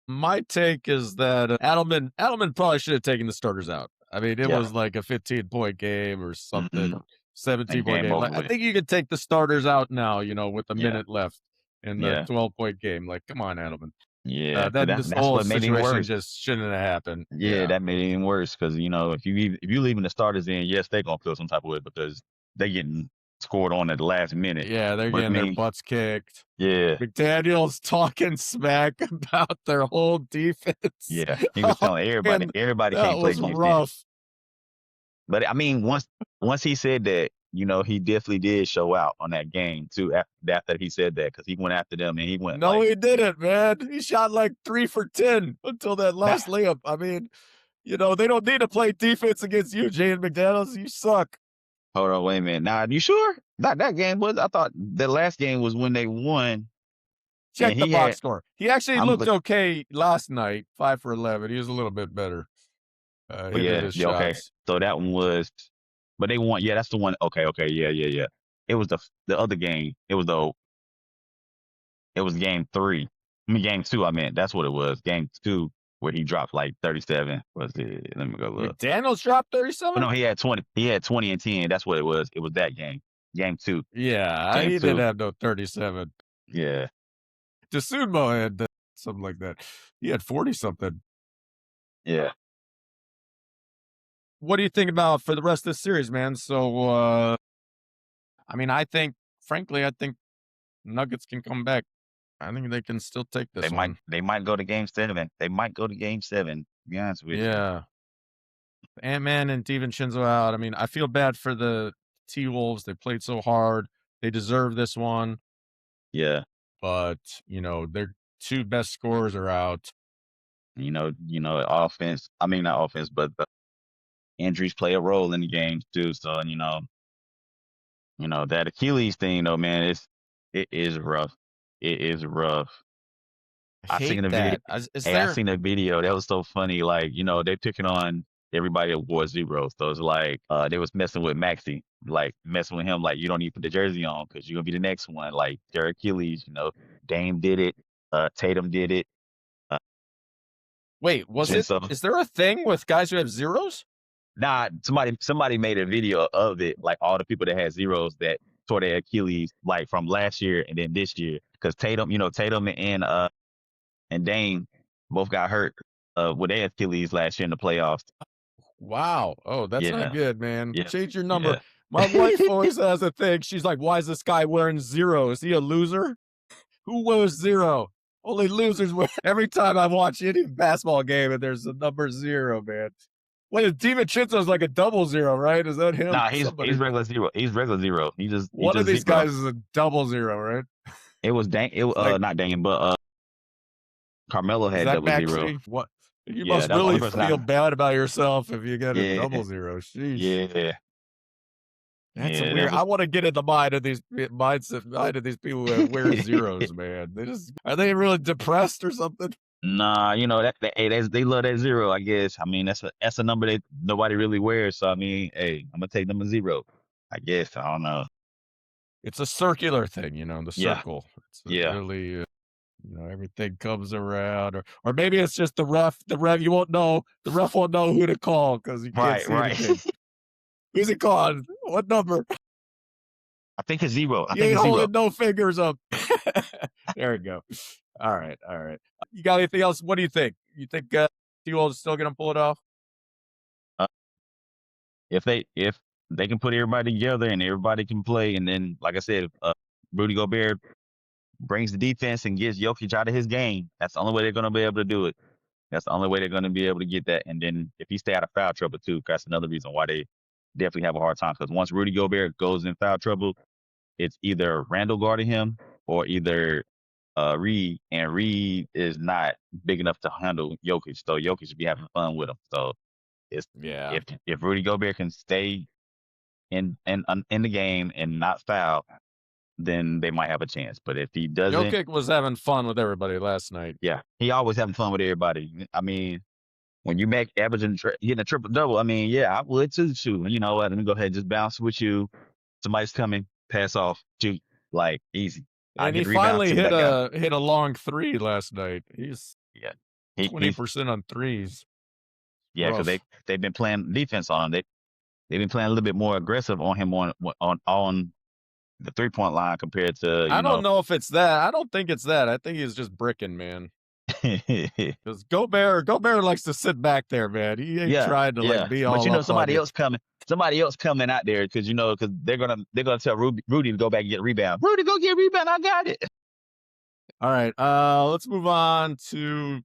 Speaker 1: My take is that Adelman probably should have taken the starters out. I mean, it
Speaker 2: Yeah.
Speaker 1: was like a 15-point game or
Speaker 2: Hmm.
Speaker 1: something,
Speaker 2: And
Speaker 1: 17-point
Speaker 2: game
Speaker 1: game.
Speaker 2: over
Speaker 1: Like I
Speaker 2: with.
Speaker 1: think you could take the starters out now, with a
Speaker 2: Yeah.
Speaker 1: minute left in the
Speaker 2: Yeah.
Speaker 1: 12-point game. Like, come on, Adelman.
Speaker 2: Yeah. Cause
Speaker 1: Then this
Speaker 2: that's
Speaker 1: whole
Speaker 2: what made it even
Speaker 1: situation
Speaker 2: worse.
Speaker 1: just shouldn't have happened.
Speaker 2: Yeah,
Speaker 1: Yeah.
Speaker 2: that made it even worse. Cause if you leaving the starters in, yes, they gonna feel some type of way because they getting scored on at the last minute.
Speaker 1: Yeah, they're
Speaker 2: But I
Speaker 1: getting their
Speaker 2: mean,
Speaker 1: butts kicked.
Speaker 2: yeah,
Speaker 1: McDaniel's talking smack about their whole defense.
Speaker 2: yeah. He was
Speaker 1: Oh,
Speaker 2: telling everybody,
Speaker 1: man,
Speaker 2: everybody
Speaker 1: that
Speaker 2: can't play
Speaker 1: was
Speaker 2: defense.
Speaker 1: rough.
Speaker 2: But I mean, once he said that, he definitely did show out on that game too. After he said that, because he went after them and he went
Speaker 1: No,
Speaker 2: like,
Speaker 1: he didn't, man. He shot like 3 for 10 until that
Speaker 2: nah,
Speaker 1: last layup. I mean, they don't need to play defense against you, Jaden McDaniels. You suck.
Speaker 2: hold on, wait a minute. Nah, you sure? Not that game was. I thought the last game was when they won,
Speaker 1: Check
Speaker 2: and
Speaker 1: the
Speaker 2: he
Speaker 1: box
Speaker 2: had.
Speaker 1: score. He actually
Speaker 2: I'm
Speaker 1: looked
Speaker 2: look.
Speaker 1: okay last night, 5 for 11. He was a little bit better
Speaker 2: Oh
Speaker 1: hitting
Speaker 2: yeah,
Speaker 1: his
Speaker 2: yeah, okay.
Speaker 1: shots.
Speaker 2: So that one was, but they won. Yeah, that's the one. Okay, okay, yeah, yeah, yeah. It was the other game. It was game 3. I mean game 2. I meant that's what it was. Game 2 where he dropped like 37. Was it? Let me go look.
Speaker 1: McDaniels dropped
Speaker 2: Oh,
Speaker 1: 37?
Speaker 2: no, he had 20. He had 20 and 10. That's what it was. It was that game. Game 2.
Speaker 1: Yeah,
Speaker 2: Game
Speaker 1: he didn't
Speaker 2: 2.
Speaker 1: have no 37.
Speaker 2: Yeah.
Speaker 1: DeSumo had something like that. He had 40 something.
Speaker 2: Yeah.
Speaker 1: What do you think about for the rest of this series, man? So, I mean, frankly, I think Nuggets can come back. I think they can still take
Speaker 2: They
Speaker 1: this
Speaker 2: might
Speaker 1: one.
Speaker 2: they might go to game 7. They might go to game 7, to be honest with you.
Speaker 1: Yeah. Ant-Man and DiVincenzo out. I mean, I feel bad for the T-Wolves. They played so hard. They deserve this one,
Speaker 2: Yeah.
Speaker 1: but, their 2 best scorers are out.
Speaker 2: Offense. I mean not offense, but the injuries play a role in the games too. So, that Achilles thing though, man, it is rough. It is rough.
Speaker 1: I
Speaker 2: I
Speaker 1: hate
Speaker 2: seen a video.
Speaker 1: that. Is
Speaker 2: Hey, I
Speaker 1: there
Speaker 2: seen a video that was so funny. Like, they picking on everybody at War Zero. So it's like they was messing with Maxi, like messing with him, like you don't need to put the jersey on because you're gonna be the next one. Like their Achilles, Dame did it, Tatum did it, uh,
Speaker 1: Wait,
Speaker 2: so
Speaker 1: is there a thing with guys who have zeros?
Speaker 2: Nah, somebody made a video of it, like all the people that had zeros that tore their Achilles, like from last year and then this year, because Tatum and Dame both got hurt with their Achilles last year in the playoffs.
Speaker 1: Wow. Oh, that's not
Speaker 2: Yeah,
Speaker 1: good, man.
Speaker 2: yeah,
Speaker 1: Change your number.
Speaker 2: yeah.
Speaker 1: My wife always has a thing. She's like, "Why is this guy wearing 0? Is he a loser? Who wears 0? Only losers wear." Every time I watch any basketball game and there's a number 0, man. Wait, DiVincenzo's like a double 0, right? Is that him?
Speaker 2: Nah, he's
Speaker 1: Somebody.
Speaker 2: regular zero. He's regular zero. He
Speaker 1: One of
Speaker 2: just
Speaker 1: these
Speaker 2: zero.
Speaker 1: guys is a double 0, right?
Speaker 2: It was Dang. It
Speaker 1: It's like,
Speaker 2: not Dang, but Carmelo
Speaker 1: is
Speaker 2: had
Speaker 1: that
Speaker 2: double zero.
Speaker 1: Maxey? What? You
Speaker 2: Yeah,
Speaker 1: must
Speaker 2: that's the only
Speaker 1: really
Speaker 2: person
Speaker 1: feel
Speaker 2: I.
Speaker 1: bad about yourself if you get a
Speaker 2: Yeah,
Speaker 1: double 0. Sheesh.
Speaker 2: yeah,
Speaker 1: That's a
Speaker 2: yeah. That
Speaker 1: weird. I
Speaker 2: was
Speaker 1: want to get in the mind of these people who wear zeros, man. They just are they really depressed or something?
Speaker 2: nah. Hey, they love that zero. I guess. I mean, that's a number that nobody really wears. So I mean, hey, I'm gonna take number zero. I guess. I don't know.
Speaker 1: It's a circular thing, the
Speaker 2: Yeah,
Speaker 1: circle. It's a
Speaker 2: yeah.
Speaker 1: really, everything comes around, or maybe it's just the ref. The ref, you won't know. The ref won't know who to call because you can't
Speaker 2: Right,
Speaker 1: see
Speaker 2: right.
Speaker 1: anything. Who's he calling? What number?
Speaker 2: I think it's zero. I
Speaker 1: You
Speaker 2: think
Speaker 1: ain't
Speaker 2: it's zero.
Speaker 1: holding no fingers up. There we go. All right, all right. You got anything else? What do you think? You think T-Wolves is still gonna pull it off?
Speaker 2: Uh, if they can put everybody together and everybody can play, and then like I said, Rudy Gobert brings the defense and gets Jokic out of his game. That's the only way they're gonna be able to do it. That's the only way they're gonna be able to get that. And then if he stay out of foul trouble too, that's another reason why they definitely have a hard time. Because once Rudy Gobert goes in foul trouble, it's either Randall guarding him or either Reed, and Reed is not big enough to handle Jokic. So Jokic should be having fun with him. So it's
Speaker 1: Yeah.
Speaker 2: if Rudy Gobert can stay in the game and not foul, then they might have a chance. But if he doesn't,
Speaker 1: Jokic was having fun with everybody last night.
Speaker 2: yeah, he always having fun with everybody. I mean, when you make averaging getting a triple double, I mean, yeah, I would too. Shoot, you know what? Let me go ahead and just bounce with you. Somebody's coming, pass off, shoot, like easy. I
Speaker 1: And
Speaker 2: get
Speaker 1: he
Speaker 2: the rebound,
Speaker 1: finally
Speaker 2: send it
Speaker 1: hit
Speaker 2: back out.
Speaker 1: a long 3 last night. He's
Speaker 2: Yeah, he's
Speaker 1: 20% on threes.
Speaker 2: yeah, because
Speaker 1: Rough.
Speaker 2: they've been playing defense on him. They've been playing a little bit more aggressive on him on the 3-point line compared to
Speaker 1: I don't know if it's that. I don't think it's that. I think he's just bricking, man. Because Gobert likes to sit back there, man. He ain't
Speaker 2: Yeah,
Speaker 1: trying to like
Speaker 2: yeah.
Speaker 1: be
Speaker 2: But
Speaker 1: all up on you.
Speaker 2: somebody else coming out there because they're gonna tell Rudy to go back and get a rebound. Rudy, go get a rebound. I got it.
Speaker 1: All right. Let's move on to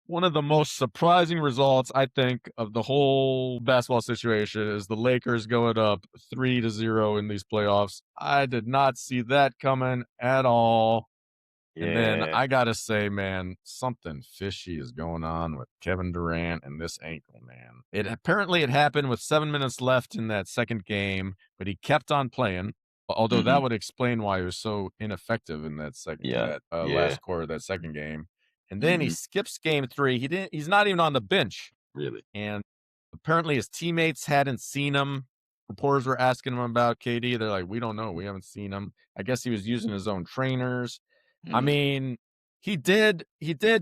Speaker 1: one of the most surprising results, I think, of the whole basketball situation is the Lakers going up 3-0 in these playoffs. I did not see that coming at all. And then
Speaker 2: Yeah.
Speaker 1: I gotta say, man, something fishy is going on with Kevin Durant and this ankle, man. It happened with 7 minutes left in that second game, but he kept on playing. Although that
Speaker 2: Hmm.
Speaker 1: would explain why he was so ineffective in
Speaker 2: Yeah.
Speaker 1: that
Speaker 2: Yeah.
Speaker 1: last quarter of that second game. And then he
Speaker 2: Hmm.
Speaker 1: skips game 3. He's not even on the bench.
Speaker 2: Really.
Speaker 1: And apparently his teammates hadn't seen him. Reporters were asking him about KD. They're like, "We don't know. We haven't seen him." I guess he was using his own trainers. I
Speaker 2: Hmm.
Speaker 1: mean, he did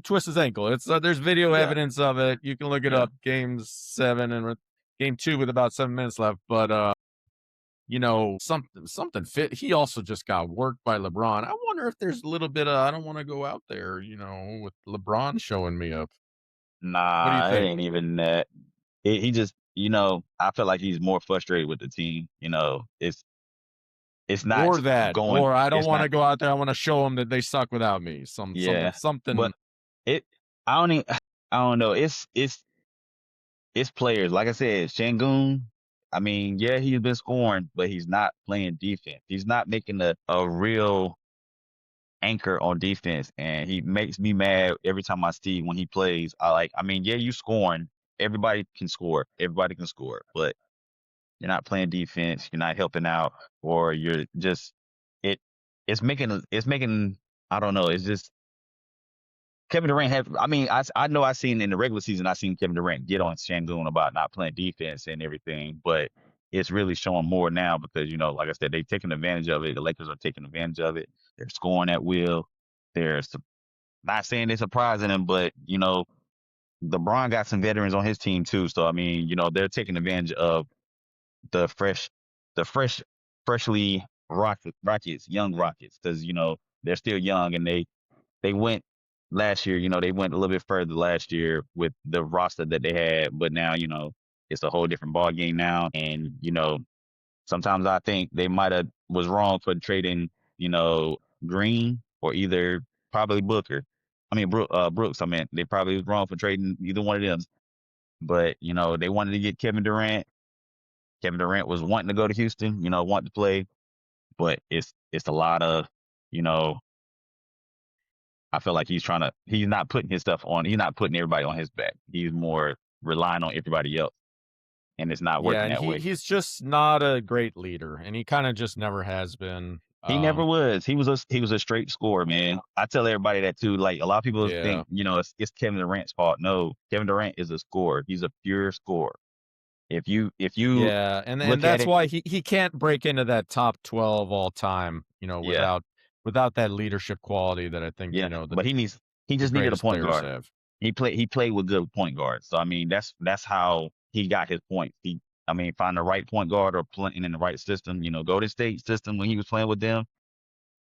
Speaker 1: twist his ankle. It's there's video
Speaker 2: Yeah.
Speaker 1: evidence of it. You can look it
Speaker 2: Yeah.
Speaker 1: up. Game 7 and game 2 with about 7 minutes left. But something fit. He also just got worked by LeBron. I wonder if there's a little bit of I don't want to go out there, with LeBron showing me up. What do you
Speaker 2: Nah, it
Speaker 1: think?
Speaker 2: ain't even that. He just, I feel like he's more frustrated with the team. It's not
Speaker 1: Or that,
Speaker 2: going.
Speaker 1: or I don't
Speaker 2: It's
Speaker 1: want
Speaker 2: not.
Speaker 1: to go out there. I want to show them that they suck without me.
Speaker 2: Yeah,
Speaker 1: Something.
Speaker 2: but it. I don't even. I don't know. It's players. Like I said, Shangoon. I mean, yeah, he's been scoring, but he's not playing defense. He's not making a real anchor on defense, and he makes me mad every time I see when he plays. I mean, yeah, you scoring. Everybody can score. Everybody can score, but you're not playing defense. You're not helping out, or you're just it. It's making. I don't know. It's just Kevin Durant have. I mean, I know I seen in the regular season. I seen Kevin Durant get on Shangoon about not playing defense and everything, but it's really showing more now because like I said, they've taken advantage of it. The Lakers are taking advantage of it. They're scoring at will. They're not saying they're surprising him, but LeBron got some veterans on his team too. So I mean, they're taking advantage of the fresh, the fresh, freshly Rockets, young Rockets, because they're still young and they went last year. They went a little bit further last year with the roster that they had, but now it's a whole different ball game now. And sometimes I think they might have was wrong for trading Green or either probably Booker. I mean Brooks. I mean they probably was wrong for trading either one of them. But they wanted to get Kevin Durant. Kevin Durant was wanting to go to Houston. Wanting to play, but it's a lot of you know I feel like he's not putting his stuff on. He's not putting everybody on his back. He's more relying on everybody else, and it's not
Speaker 1: Yeah,
Speaker 2: working
Speaker 1: and
Speaker 2: that way.
Speaker 1: he's just not a great leader, and he kind of just never has been.
Speaker 2: He never was. He was a straight scorer, man. I tell everybody that too. Like a lot of people
Speaker 1: Yeah.
Speaker 2: think, it's Kevin Durant's fault. No, Kevin Durant is a scorer. He's a pure scorer. If you
Speaker 1: Yeah, and
Speaker 2: look at
Speaker 1: that's
Speaker 2: it,
Speaker 1: why he can't break into that top 12 all time,
Speaker 2: yeah,
Speaker 1: without that leadership quality that I think,
Speaker 2: yeah. But he
Speaker 1: the
Speaker 2: just needed a
Speaker 1: greatest
Speaker 2: point
Speaker 1: players
Speaker 2: guard.
Speaker 1: have.
Speaker 2: He played with good point guards. So I mean, that's how he got his points. I mean, find the right point guard or playing in the right system. Golden State system when he was playing with them,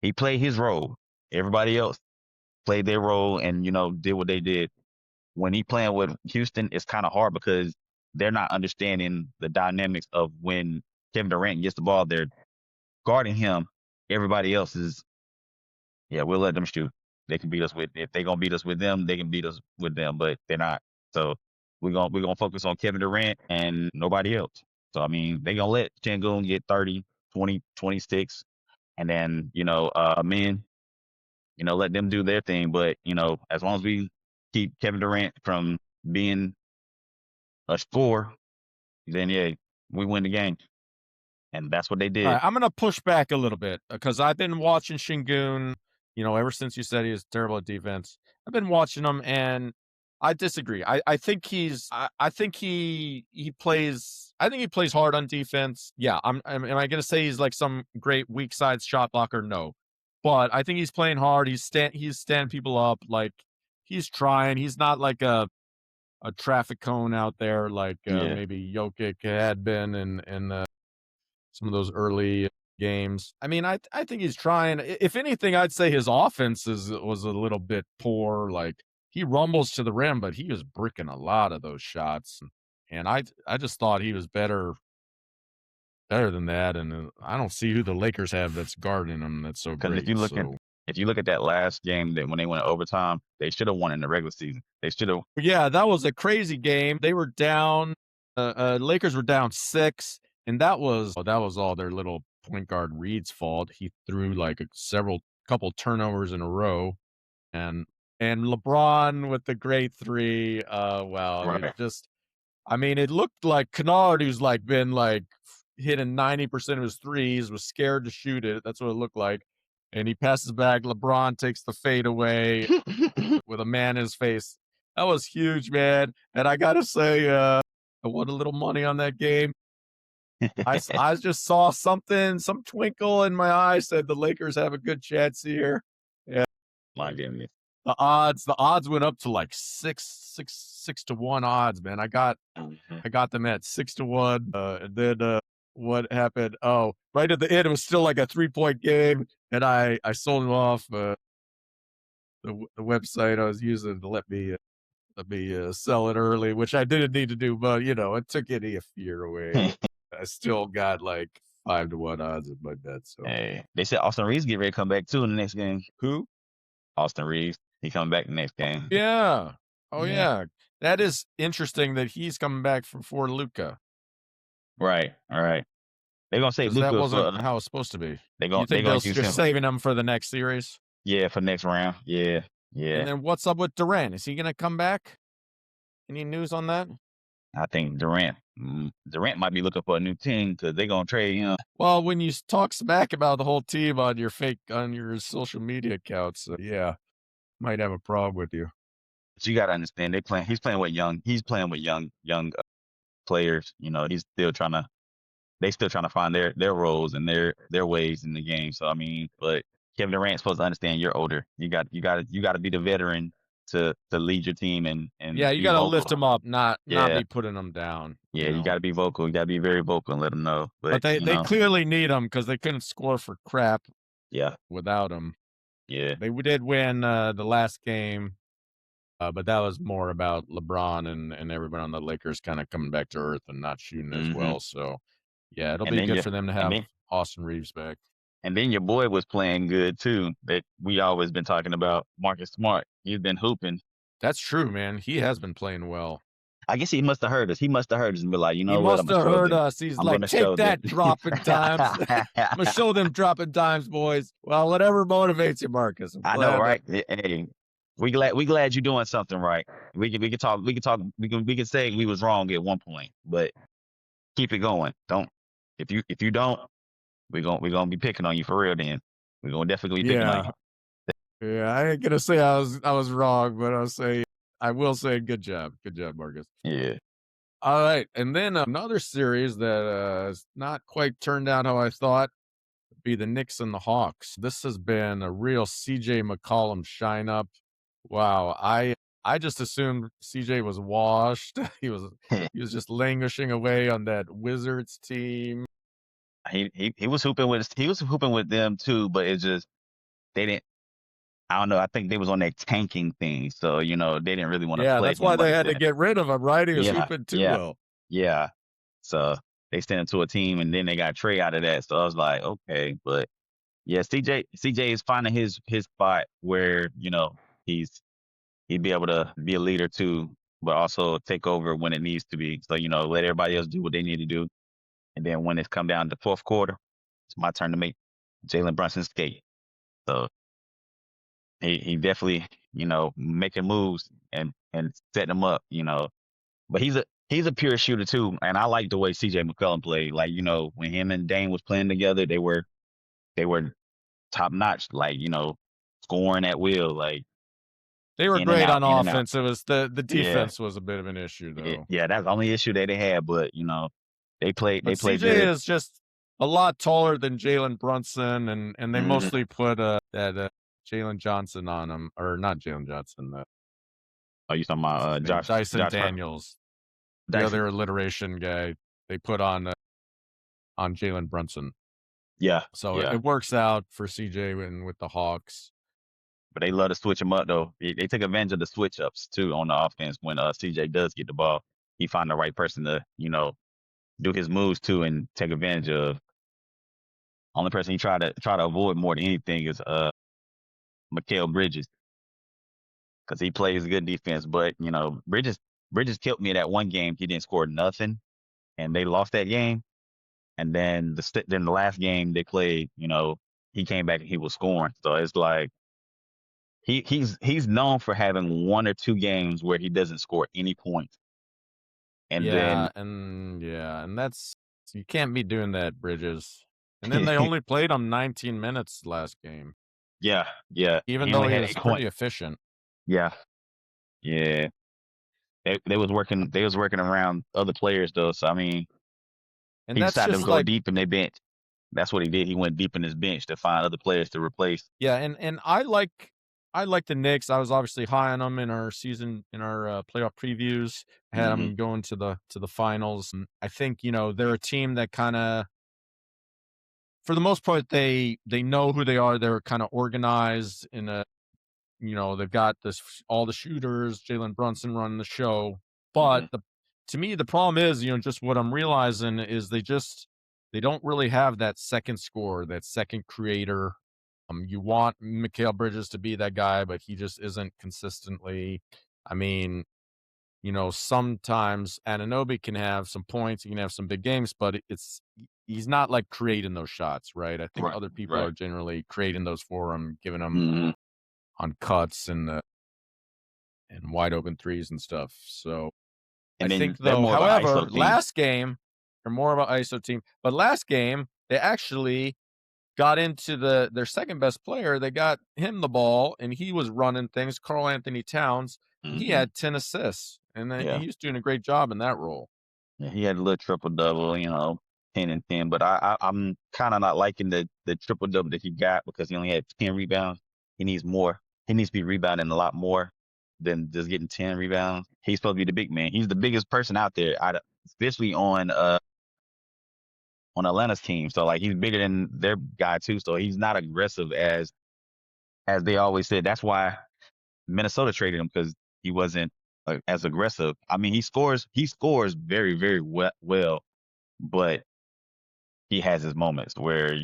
Speaker 2: he played his role. Everybody else played their role and did what they did. When he playing with Houston, it's kind of hard because they're not understanding the dynamics of when Kevin Durant gets the ball, they're guarding him. Everybody else is, yeah, we'll let them shoot. They can beat us with if they're gonna beat us with them, they can beat us with them, but they're not. So we're gonna focus on Kevin Durant and nobody else. So I mean, they gonna let Chengun get 30, 20, 26, and then men, let them do their thing. But as long as we keep Kevin Durant from being a scorer, then yeah, we win the game, and that's what they
Speaker 1: All
Speaker 2: did.
Speaker 1: right, I'm gonna push back a little bit because I've been watching Shingun, ever since you said he was terrible at defense. I've been watching him, and I disagree. I think I think he plays. I think he plays hard on defense. Yeah, am I gonna say he's like some great weak side shot blocker? No, but I think he's playing hard. He's standing people up. Like he's trying. He's not like a traffic cone out there like
Speaker 2: Yeah,
Speaker 1: maybe Jokic had been in some of those early games. I mean, I think he's trying. If anything, I'd say his offense was a little bit poor. Like he rumbles to the rim, but he was bricking a lot of those shots. And I just thought he was better than that. And I don't see who the Lakers have that's guarding him that's so
Speaker 2: because
Speaker 1: great. So
Speaker 2: if you look at that last game that when they went overtime, they should have won in the regular season. They should have.
Speaker 1: yeah, that was a crazy game. They were down. Lakers were down 6, and that was all their little point guard Reed's fault. He threw like several couple turnovers in a row, and LeBron with the great three. Wow, it
Speaker 2: Right.
Speaker 1: just. I mean, it looked like Kennard, who's like been like hitting 90% of his threes, was scared to shoot it. That's what it looked like. And he passes back. LeBron takes the fade away with a man in his face. That was huge, man. And I gotta say, I won a little money on that game. I just saw something, some twinkle in my eye said the Lakers have a good chance here. Yeah,
Speaker 2: My goodness.
Speaker 1: the odds went up to like 6 to 1 odds, man.
Speaker 2: Mhm.
Speaker 1: I got them at 6 to 1. And then what happened? Oh, right at the end, it was still like a 3-point game, and I sold it off the website I was using to let me sell it early, which I didn't need to do, but it took any fear away. I still got like 5 to 1 odds in my bet. So
Speaker 2: Hey, they said Austin Reeves get ready to come back too in the next game.
Speaker 1: who?
Speaker 2: Austin Reeves, he coming back the next game.
Speaker 1: Yeah. Oh
Speaker 2: Yeah.
Speaker 1: yeah. That is interesting that he's coming back for Luca
Speaker 2: Right. All right. They're gonna save
Speaker 1: because that
Speaker 2: Luca for.
Speaker 1: wasn't how it's supposed to be.
Speaker 2: They're
Speaker 1: You
Speaker 2: gonna they're
Speaker 1: think
Speaker 2: gonna
Speaker 1: they'll
Speaker 2: use
Speaker 1: just
Speaker 2: him.
Speaker 1: saving him for the next series?
Speaker 2: Yeah, for next round. Yeah.
Speaker 1: And
Speaker 2: Yeah.
Speaker 1: then what's up with Durant? Is he going to come back? Any news on that?
Speaker 2: I think Durant might be looking for a new team because they're gonna trade him.
Speaker 1: Well, when you talk smack about the whole team on your social media accounts, yeah, might have a problem with you.
Speaker 2: But you gotta understand he's playing with young players. They still trying to find their roles and their ways in the game. So I mean, but Kevin Durant's supposed to understand you're older. You got to be the veteran to lead your team and
Speaker 1: Yeah, you
Speaker 2: be
Speaker 1: gotta lift
Speaker 2: vocal.
Speaker 1: them up, not
Speaker 2: Yeah,
Speaker 1: be putting them down,
Speaker 2: yeah, you got to be vocal. You got to be very vocal and let them know.
Speaker 1: But
Speaker 2: But
Speaker 1: they clearly need them because they couldn't score for crap
Speaker 2: yeah,
Speaker 1: without them.
Speaker 2: yeah,
Speaker 1: Did win, the last game, but that was more about LeBron and everybody on the Lakers kinda coming back to earth and not shooting as
Speaker 2: hmm
Speaker 1: well, so, yeah, it'll
Speaker 2: and
Speaker 1: be
Speaker 2: then
Speaker 1: good
Speaker 2: you
Speaker 1: for them to
Speaker 2: and
Speaker 1: have
Speaker 2: then
Speaker 1: Austin Reeves back.
Speaker 2: and then your boy was playing good too. That we always been talking about, Marcus Smart. He's been hooping.
Speaker 1: That's true, man, he has been playing well.
Speaker 2: I guess he must have heard us. He must have heard us and be like, you
Speaker 1: He
Speaker 2: know what? I'm
Speaker 1: must
Speaker 2: gonna
Speaker 1: have
Speaker 2: show
Speaker 1: heard
Speaker 2: them.
Speaker 1: us, he's
Speaker 2: I'm
Speaker 1: like,
Speaker 2: gonna
Speaker 1: "Take
Speaker 2: show them.
Speaker 1: that, dropping dimes. Imma show them dropping dimes, boys." Well, whatever motivates you, Marcus, I'm
Speaker 2: I know,
Speaker 1: glad,
Speaker 2: right? Hey, we glad you're doing something right. We can say we was wrong at one point, but keep it going. Don't if you don't, we're gonna be picking on you for real. Then we're gonna definitely be picking on
Speaker 1: yeah.
Speaker 2: you.
Speaker 1: Yeah, I ain't gonna say I was wrong, but I will say good job. Good job, Marcus.
Speaker 2: Yeah.
Speaker 1: All right, and then another series that has not quite turned out how I thought would be the Knicks and the Hawks. This has been a real CJ McCollum shine up. Wow, I just assumed CJ was washed. He was just languishing away on that Wizards team.
Speaker 2: He was hooping with them too, but it's just they didn't. I don't know. I think they was on that tanking thing, so they didn't really want to
Speaker 1: Yeah,
Speaker 2: play
Speaker 1: that's
Speaker 2: him
Speaker 1: why they
Speaker 2: like
Speaker 1: had to
Speaker 2: that.
Speaker 1: get rid of him, right? He was
Speaker 2: Yeah,
Speaker 1: hooping too
Speaker 2: yeah,
Speaker 1: well.
Speaker 2: yeah. So they sent him to a team, and then they got Trey out of that. So I was like, okay, but yeah, CJ is finding his spot where he's he'd be able to be a leader too, but also take over when it needs to be. So let everybody else do what they need to do, and then when it's come down to fourth quarter, it's my turn to make Jalen Brunson skate. So he definitely making moves and setting them up. But he's a pure shooter too, and I like the way CJ McCollum played. Like when him and Dame was playing together, they were top notch. Like scoring at will, like
Speaker 1: They were
Speaker 2: in and
Speaker 1: great
Speaker 2: out,
Speaker 1: on
Speaker 2: in and out.
Speaker 1: offense. It was the
Speaker 2: Yeah,
Speaker 1: defense was a bit of an issue, though.
Speaker 2: yeah. That's the only issue that they had. But they played they
Speaker 1: But
Speaker 2: played
Speaker 1: CJ
Speaker 2: good.
Speaker 1: is just a lot taller than Jalen Brunson, and they
Speaker 2: Hmm
Speaker 1: mostly put, that, Jalen Johnson on him, or not Jalen Johnson,
Speaker 2: Are you talking
Speaker 1: what's
Speaker 2: about
Speaker 1: his name?
Speaker 2: Josh
Speaker 1: Dyson
Speaker 2: Josh Hart?
Speaker 1: Daniels, the
Speaker 2: Dyson?
Speaker 1: other alliteration guy they put on Jalen Brunson.
Speaker 2: Yeah,
Speaker 1: So
Speaker 2: yeah.
Speaker 1: it works out for CJ and with the Hawks.
Speaker 2: But they love to switch him up though. They take advantage of the switch ups too on the offense when CJ does get the ball. He find the right person to do his moves too and take advantage of. Only person he try to avoid more than anything is Mikal Bridges because he plays good defense. But Bridges killed me that one game. He didn't score nothing, and they lost that game. And then the last game they played, he came back and he was scoring. So it's like he's known for having one or two games where he doesn't score any points, and then
Speaker 1: And that's you can't be doing that, Bridges. And then they only played him 19 minutes last game,
Speaker 2: yeah, yeah,
Speaker 1: even
Speaker 2: he
Speaker 1: though
Speaker 2: only
Speaker 1: he
Speaker 2: had
Speaker 1: was
Speaker 2: 8 points.
Speaker 1: pretty efficient.
Speaker 2: Yeah, yeah. They was working around other players though. So I mean,
Speaker 1: And
Speaker 2: he
Speaker 1: that's
Speaker 2: decided to
Speaker 1: just
Speaker 2: go
Speaker 1: like
Speaker 2: deep in their bench. That's what he did. He went deep in his bench to find other players to replace.
Speaker 1: yeah, and I like the Knicks. I was obviously high on them in our playoff previews. I had
Speaker 2: Hmm
Speaker 1: them going to the finals. And I think, they're a team that kinda for the most part, they know who they are. They're kinda organized in a they've got all the shooters, Jalen Brunson running the show. But
Speaker 2: hmm
Speaker 1: to me, the problem is, just what I'm realizing is they don't really have that second scorer, that second creator. You want Mikal Bridges to be that guy, but he just isn't consistently. I mean, sometimes Anunoby can have some points, he can have some big games, but he's not like creating those shots, right? I think
Speaker 2: Right,
Speaker 1: other people
Speaker 2: right.
Speaker 1: are generally creating those for him, giving him
Speaker 2: hmm
Speaker 1: on cuts and wide open threes and stuff. So I
Speaker 2: And then
Speaker 1: think
Speaker 2: they're
Speaker 1: though,
Speaker 2: more of an
Speaker 1: however,
Speaker 2: ISO team.
Speaker 1: last game, they're more of an ISO team, but last game they actually got into their second best player. They got him the ball and he was running things. Carl Anthony Towns, he
Speaker 2: Hmm
Speaker 1: had 10 assists and
Speaker 2: Yeah.
Speaker 1: he was doing a great job in that role.
Speaker 2: Yeah, he had a little triple double, 10 and 10. But I'm kind of not liking the triple double that he got because he only had 10 rebounds. He needs more. He needs to be rebounding a lot more than just getting 10 rebounds. He's supposed to be the big man. He's the biggest person out there, especially on Atlanta's team. So like he's bigger than their guy too. So he's not aggressive as they always said. That's why Minnesota traded him because he wasn't as aggressive. I mean, he scores very very well, but he has his moments where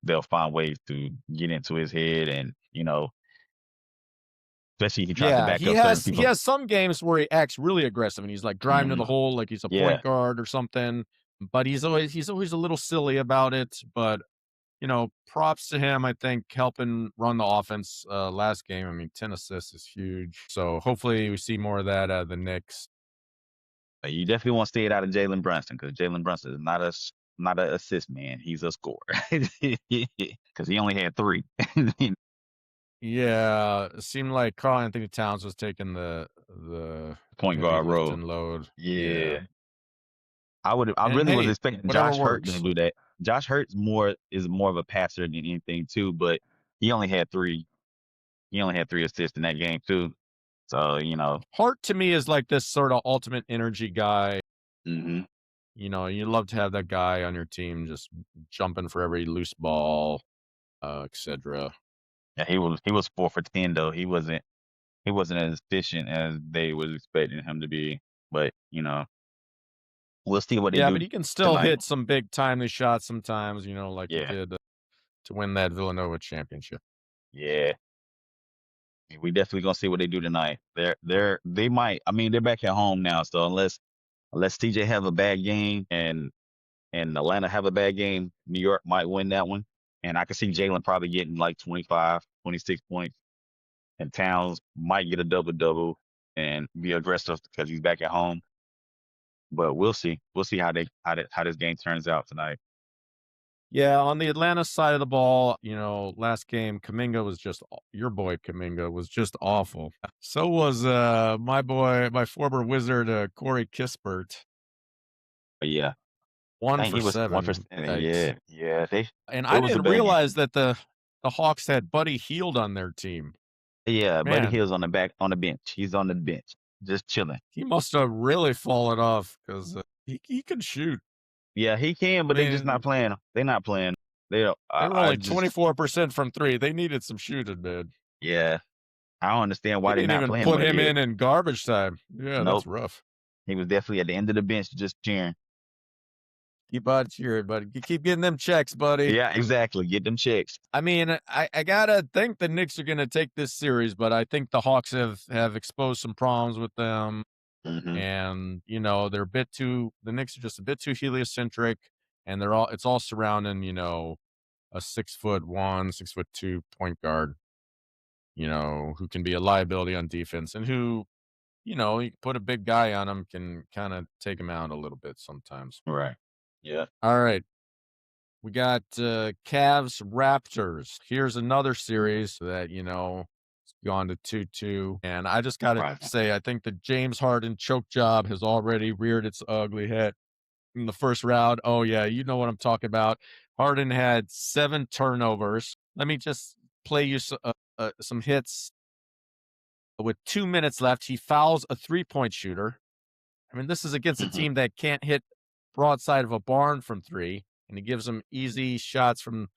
Speaker 2: they'll find ways to get into his head, and especially he tries to
Speaker 1: Yeah,
Speaker 2: back
Speaker 1: he
Speaker 2: up certain
Speaker 1: has he
Speaker 2: people.
Speaker 1: has some games where he acts really aggressive and he's like driving to
Speaker 2: Hmm.
Speaker 1: the hole like he's a
Speaker 2: Yeah,
Speaker 1: point guard or something. But he's always a little silly about it. But props to him. I think helping run the offense last game. I mean, 10 assists is huge. So hopefully we see more of that out of the Knicks.
Speaker 2: but you definitely want to stay it out of Jalen Brunson because Jalen Brunson is not an assist man. He's a scorer because he only had three.
Speaker 1: Yeah, it seemed like Karl Anthony Towns was taking the
Speaker 2: Point
Speaker 1: heavy
Speaker 2: guard role.
Speaker 1: lifting load. Yeah,
Speaker 2: Yeah. I
Speaker 1: and
Speaker 2: really was
Speaker 1: hey,
Speaker 2: expecting
Speaker 1: whatever
Speaker 2: Josh Hurt to
Speaker 1: works.
Speaker 2: do that. Josh Hurt's more of a passer than anything too, but he only had three. He only had three assists in that game too. So
Speaker 1: Hart to me is like this sort of ultimate energy guy.
Speaker 2: hmm
Speaker 1: You love to have that guy on your team just jumping for every loose ball, etc.
Speaker 2: yeah, he was 4 for 10 though. He wasn't as efficient as they was expecting him to be. But we'll see what they
Speaker 1: Yeah,
Speaker 2: do
Speaker 1: but he can still
Speaker 2: tonight.
Speaker 1: hit some big timely shots sometimes, like he
Speaker 2: Yeah,
Speaker 1: did to win that Villanova championship.
Speaker 2: yeah. We definitely gonna see what they do tonight. They might. I mean, they're back at home now, so unless TJ have a bad game and Atlanta have a bad game, New York might win that one. And I can see Jalen probably getting like 25, 26 points, and Towns might get a double double and be aggressive because he's back at home. But we'll see. We'll see how this game turns out tonight.
Speaker 1: Yeah, on the Atlanta side of the ball, last game, Kaminga was your boy Kaminga was just awful. So was my former Wizard Corey Kispert,
Speaker 2: But yeah,
Speaker 1: one
Speaker 2: I think
Speaker 1: for
Speaker 2: he was one for
Speaker 1: seven.
Speaker 2: seven.
Speaker 1: Yikes!
Speaker 2: Yeah, yeah.
Speaker 1: And
Speaker 2: It
Speaker 1: I
Speaker 2: was a
Speaker 1: didn't
Speaker 2: bad game.
Speaker 1: realize that the Hawks had Buddy Heald on their team.
Speaker 2: Yeah, Buddy
Speaker 1: Man,
Speaker 2: Hill's on the bench. He's on the bench, just chilling.
Speaker 1: he must have really fallen off because he can shoot.
Speaker 2: Yeah, he can,
Speaker 1: I
Speaker 2: but they just not
Speaker 1: mean,
Speaker 2: playing. They not playing. They don't.
Speaker 1: they were
Speaker 2: I
Speaker 1: only
Speaker 2: just
Speaker 1: 24% from three. They needed some shooting, man.
Speaker 2: yeah. I don't understand
Speaker 1: They
Speaker 2: why they
Speaker 1: didn't
Speaker 2: not
Speaker 1: even
Speaker 2: playing
Speaker 1: put
Speaker 2: Buddy
Speaker 1: him
Speaker 2: Hill.
Speaker 1: in garbage time. Yeah,
Speaker 2: Nope.
Speaker 1: that's rough.
Speaker 2: He was definitely at the end of the bench just cheering.
Speaker 1: Keep on cheering, buddy. You keep getting them checks, buddy.
Speaker 2: Yeah, exactly. Get them checks.
Speaker 1: I mean, I gotta think the Knicks are gonna take this series, but I think the Hawks have exposed some problems with them,
Speaker 2: Hmm.
Speaker 1: and they're the Knicks are just a bit too heliocentric, and it's all surrounding a 6'1", 6'2" point guard, who can be a liability on defense and who you can put a big guy on him can kind of take him out a little bit sometimes.
Speaker 2: Right. Yeah.
Speaker 1: All right. We got Cavs Raptors. Here's another series that, it's gone to 2-2. And I just got to
Speaker 2: Right.
Speaker 1: say, I think the James Harden choke job has already reared its ugly head in the first round. Oh, yeah, you know what I'm talking about. Harden had 7 turnovers. Let me just play you some hits. With 2 minutes left, he fouls a three-point shooter. I mean, this is against a
Speaker 2: Hmm.
Speaker 1: team that can't hit broadside of a barn from three, and he gives Ingram easy shots from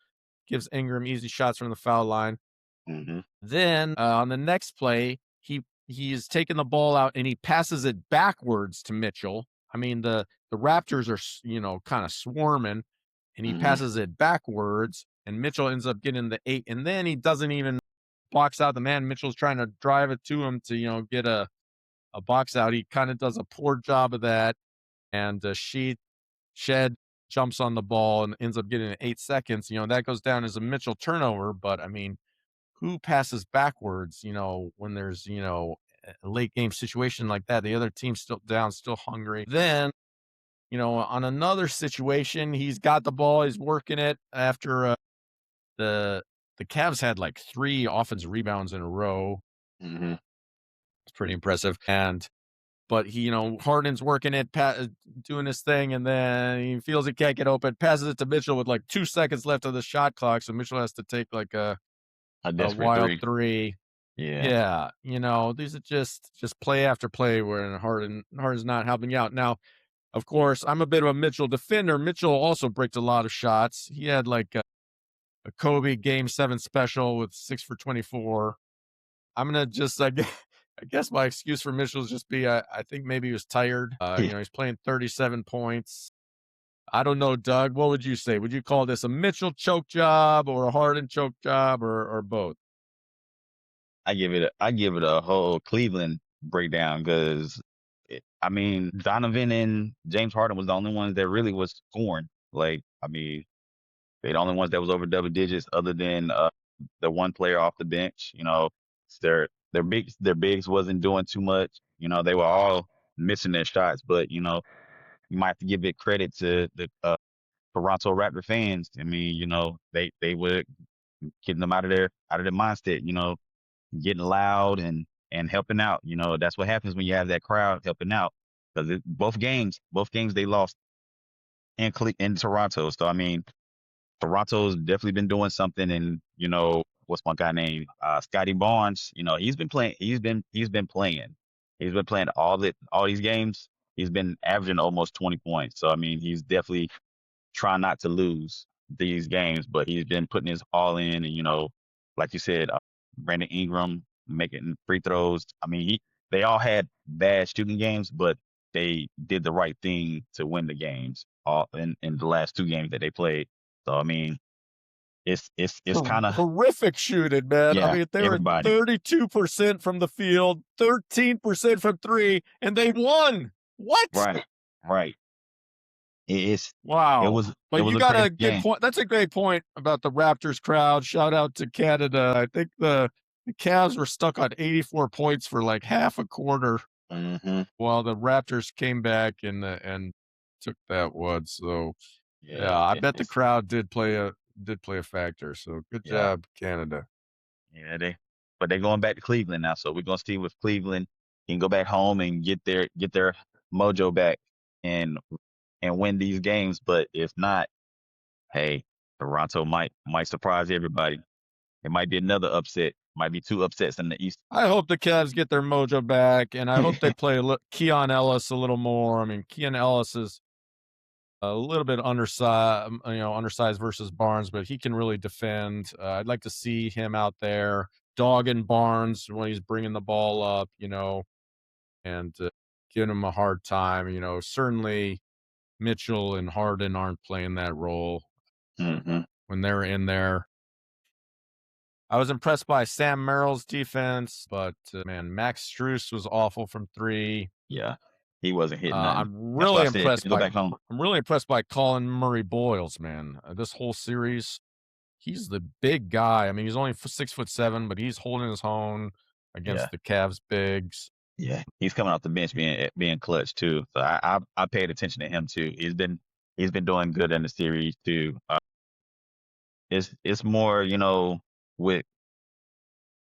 Speaker 1: the foul line.
Speaker 2: Hmm.
Speaker 1: Then on the next play, he's taking the ball out and he passes it backwards to Mitchell. I mean, the Raptors are kind of swarming, and he
Speaker 2: Hmm.
Speaker 1: passes it backwards, and Mitchell ends up getting the 8, and then he doesn't even box out the man. Mitchell's trying to drive it to him to get a box out. He kind of does a poor job of that, and Shed jumps on the ball and ends up getting it 8 seconds. That goes down as a Mitchell turnover, but I mean, who passes backwards, when there's, a late game situation like that? The other team's still down, still hungry. Then, on another situation, he's got the ball, he's working it after the the Cavs had like 3 offensive rebounds in a row.
Speaker 2: Hmm.
Speaker 1: It's pretty impressive. But he, Harden's working it, doing his thing, and then he feels he can't get open, passes it to Mitchell with like 2 seconds left of the shot clock. So Mitchell has to take like
Speaker 2: A
Speaker 1: a
Speaker 2: desperate
Speaker 1: wild
Speaker 2: three.
Speaker 1: three.
Speaker 2: Yeah.
Speaker 1: Yeah, these are just play after play where Harden's not helping you out. Now, of course, I'm a bit of a Mitchell defender. Mitchell also breaks a lot of shots. He had like a Kobe Game 7 special with 6 for 24. I'm gonna just I guess my excuse for Mitchell is just be I think maybe he was tired. He's playing 37 points. I don't know, Doug. What would you say? Would you call this a Mitchell choke job or a Harden choke job or both?
Speaker 2: I give it a whole Cleveland breakdown because I mean Donovan and James Harden was the only ones that really was scoring. Like I mean they the only ones that was over double digits other than the one player off the bench. Their bigs wasn't doing too much. They were all missing their shots, but you might have to give it credit to the Toronto Raptor fans. I mean, they were getting them out of their mindset. Getting loud and helping out. That's what happens when you have that crowd helping out. Because both games they lost in Toronto. So I mean, Toronto's definitely been doing something. And what's my guy name? Scotty Barnes. He's been playing. He's been playing. He's been playing all these games. He's been averaging almost 20 points. So I mean, he's definitely trying not to lose these games, but he's been putting his all in. And like you said, Brandon Ingram making free throws. I mean, they all had bad shooting games, but they did the right thing to win the games all in the last two games that they played. So I mean, it's kind of
Speaker 1: Horrific shooting, man. I
Speaker 2: yeah,
Speaker 1: mean, they were
Speaker 2: everybody
Speaker 1: 32% from the field, 13% from three, and they won. What?
Speaker 2: right, right. It's it
Speaker 1: Wow.
Speaker 2: was it
Speaker 1: But
Speaker 2: was
Speaker 1: you
Speaker 2: a
Speaker 1: got
Speaker 2: crazy
Speaker 1: a good
Speaker 2: game.
Speaker 1: point. That's a great point about the Raptors crowd. Shout out to Canada. I think the Cavs were stuck on 84 points for like half a quarter
Speaker 2: Hmm.
Speaker 1: while the Raptors came back and took that one. So yeah,
Speaker 2: Yeah,
Speaker 1: I
Speaker 2: it,
Speaker 1: bet the
Speaker 2: it's
Speaker 1: crowd did play a factor. So good
Speaker 2: yeah.
Speaker 1: job, Canada.
Speaker 2: Yeah, but they're going back to Cleveland now, so we're gonna see if Cleveland can go back home and get their mojo back and and win these games. But if not, hey, Toronto might surprise everybody. It might be another upset. Might be two upsets in the East.
Speaker 1: I hope the Cavs get their mojo back, and I hope they play Keon Ellis a little more. I mean, Keon Ellis is a little bit undersized versus Barnes, but he can really defend. I'd like to see him out there dogging Barnes when he's bringing the ball up, and giving him a hard time. Certainly Mitchell and Harden aren't playing that role
Speaker 2: Hmm.
Speaker 1: when they're in there. I was impressed by Sam Merrill's defense, but man, Max Strus was awful from three.
Speaker 2: Yeah, he wasn't hitting
Speaker 1: Uh,
Speaker 2: nothing.
Speaker 1: I'm
Speaker 2: That's why
Speaker 1: really
Speaker 2: I said
Speaker 1: impressed
Speaker 2: go
Speaker 1: by
Speaker 2: back home.
Speaker 1: I'm really impressed by Colin Murray Boyles, man. This whole series, he's the big guy. I mean, he's only 6'7", but he's holding his own
Speaker 2: Yeah,
Speaker 1: against the Cavs bigs.
Speaker 2: yeah. He's coming off the bench being clutch too. So I paid attention to him too. He's been doing good in the series too. It's more with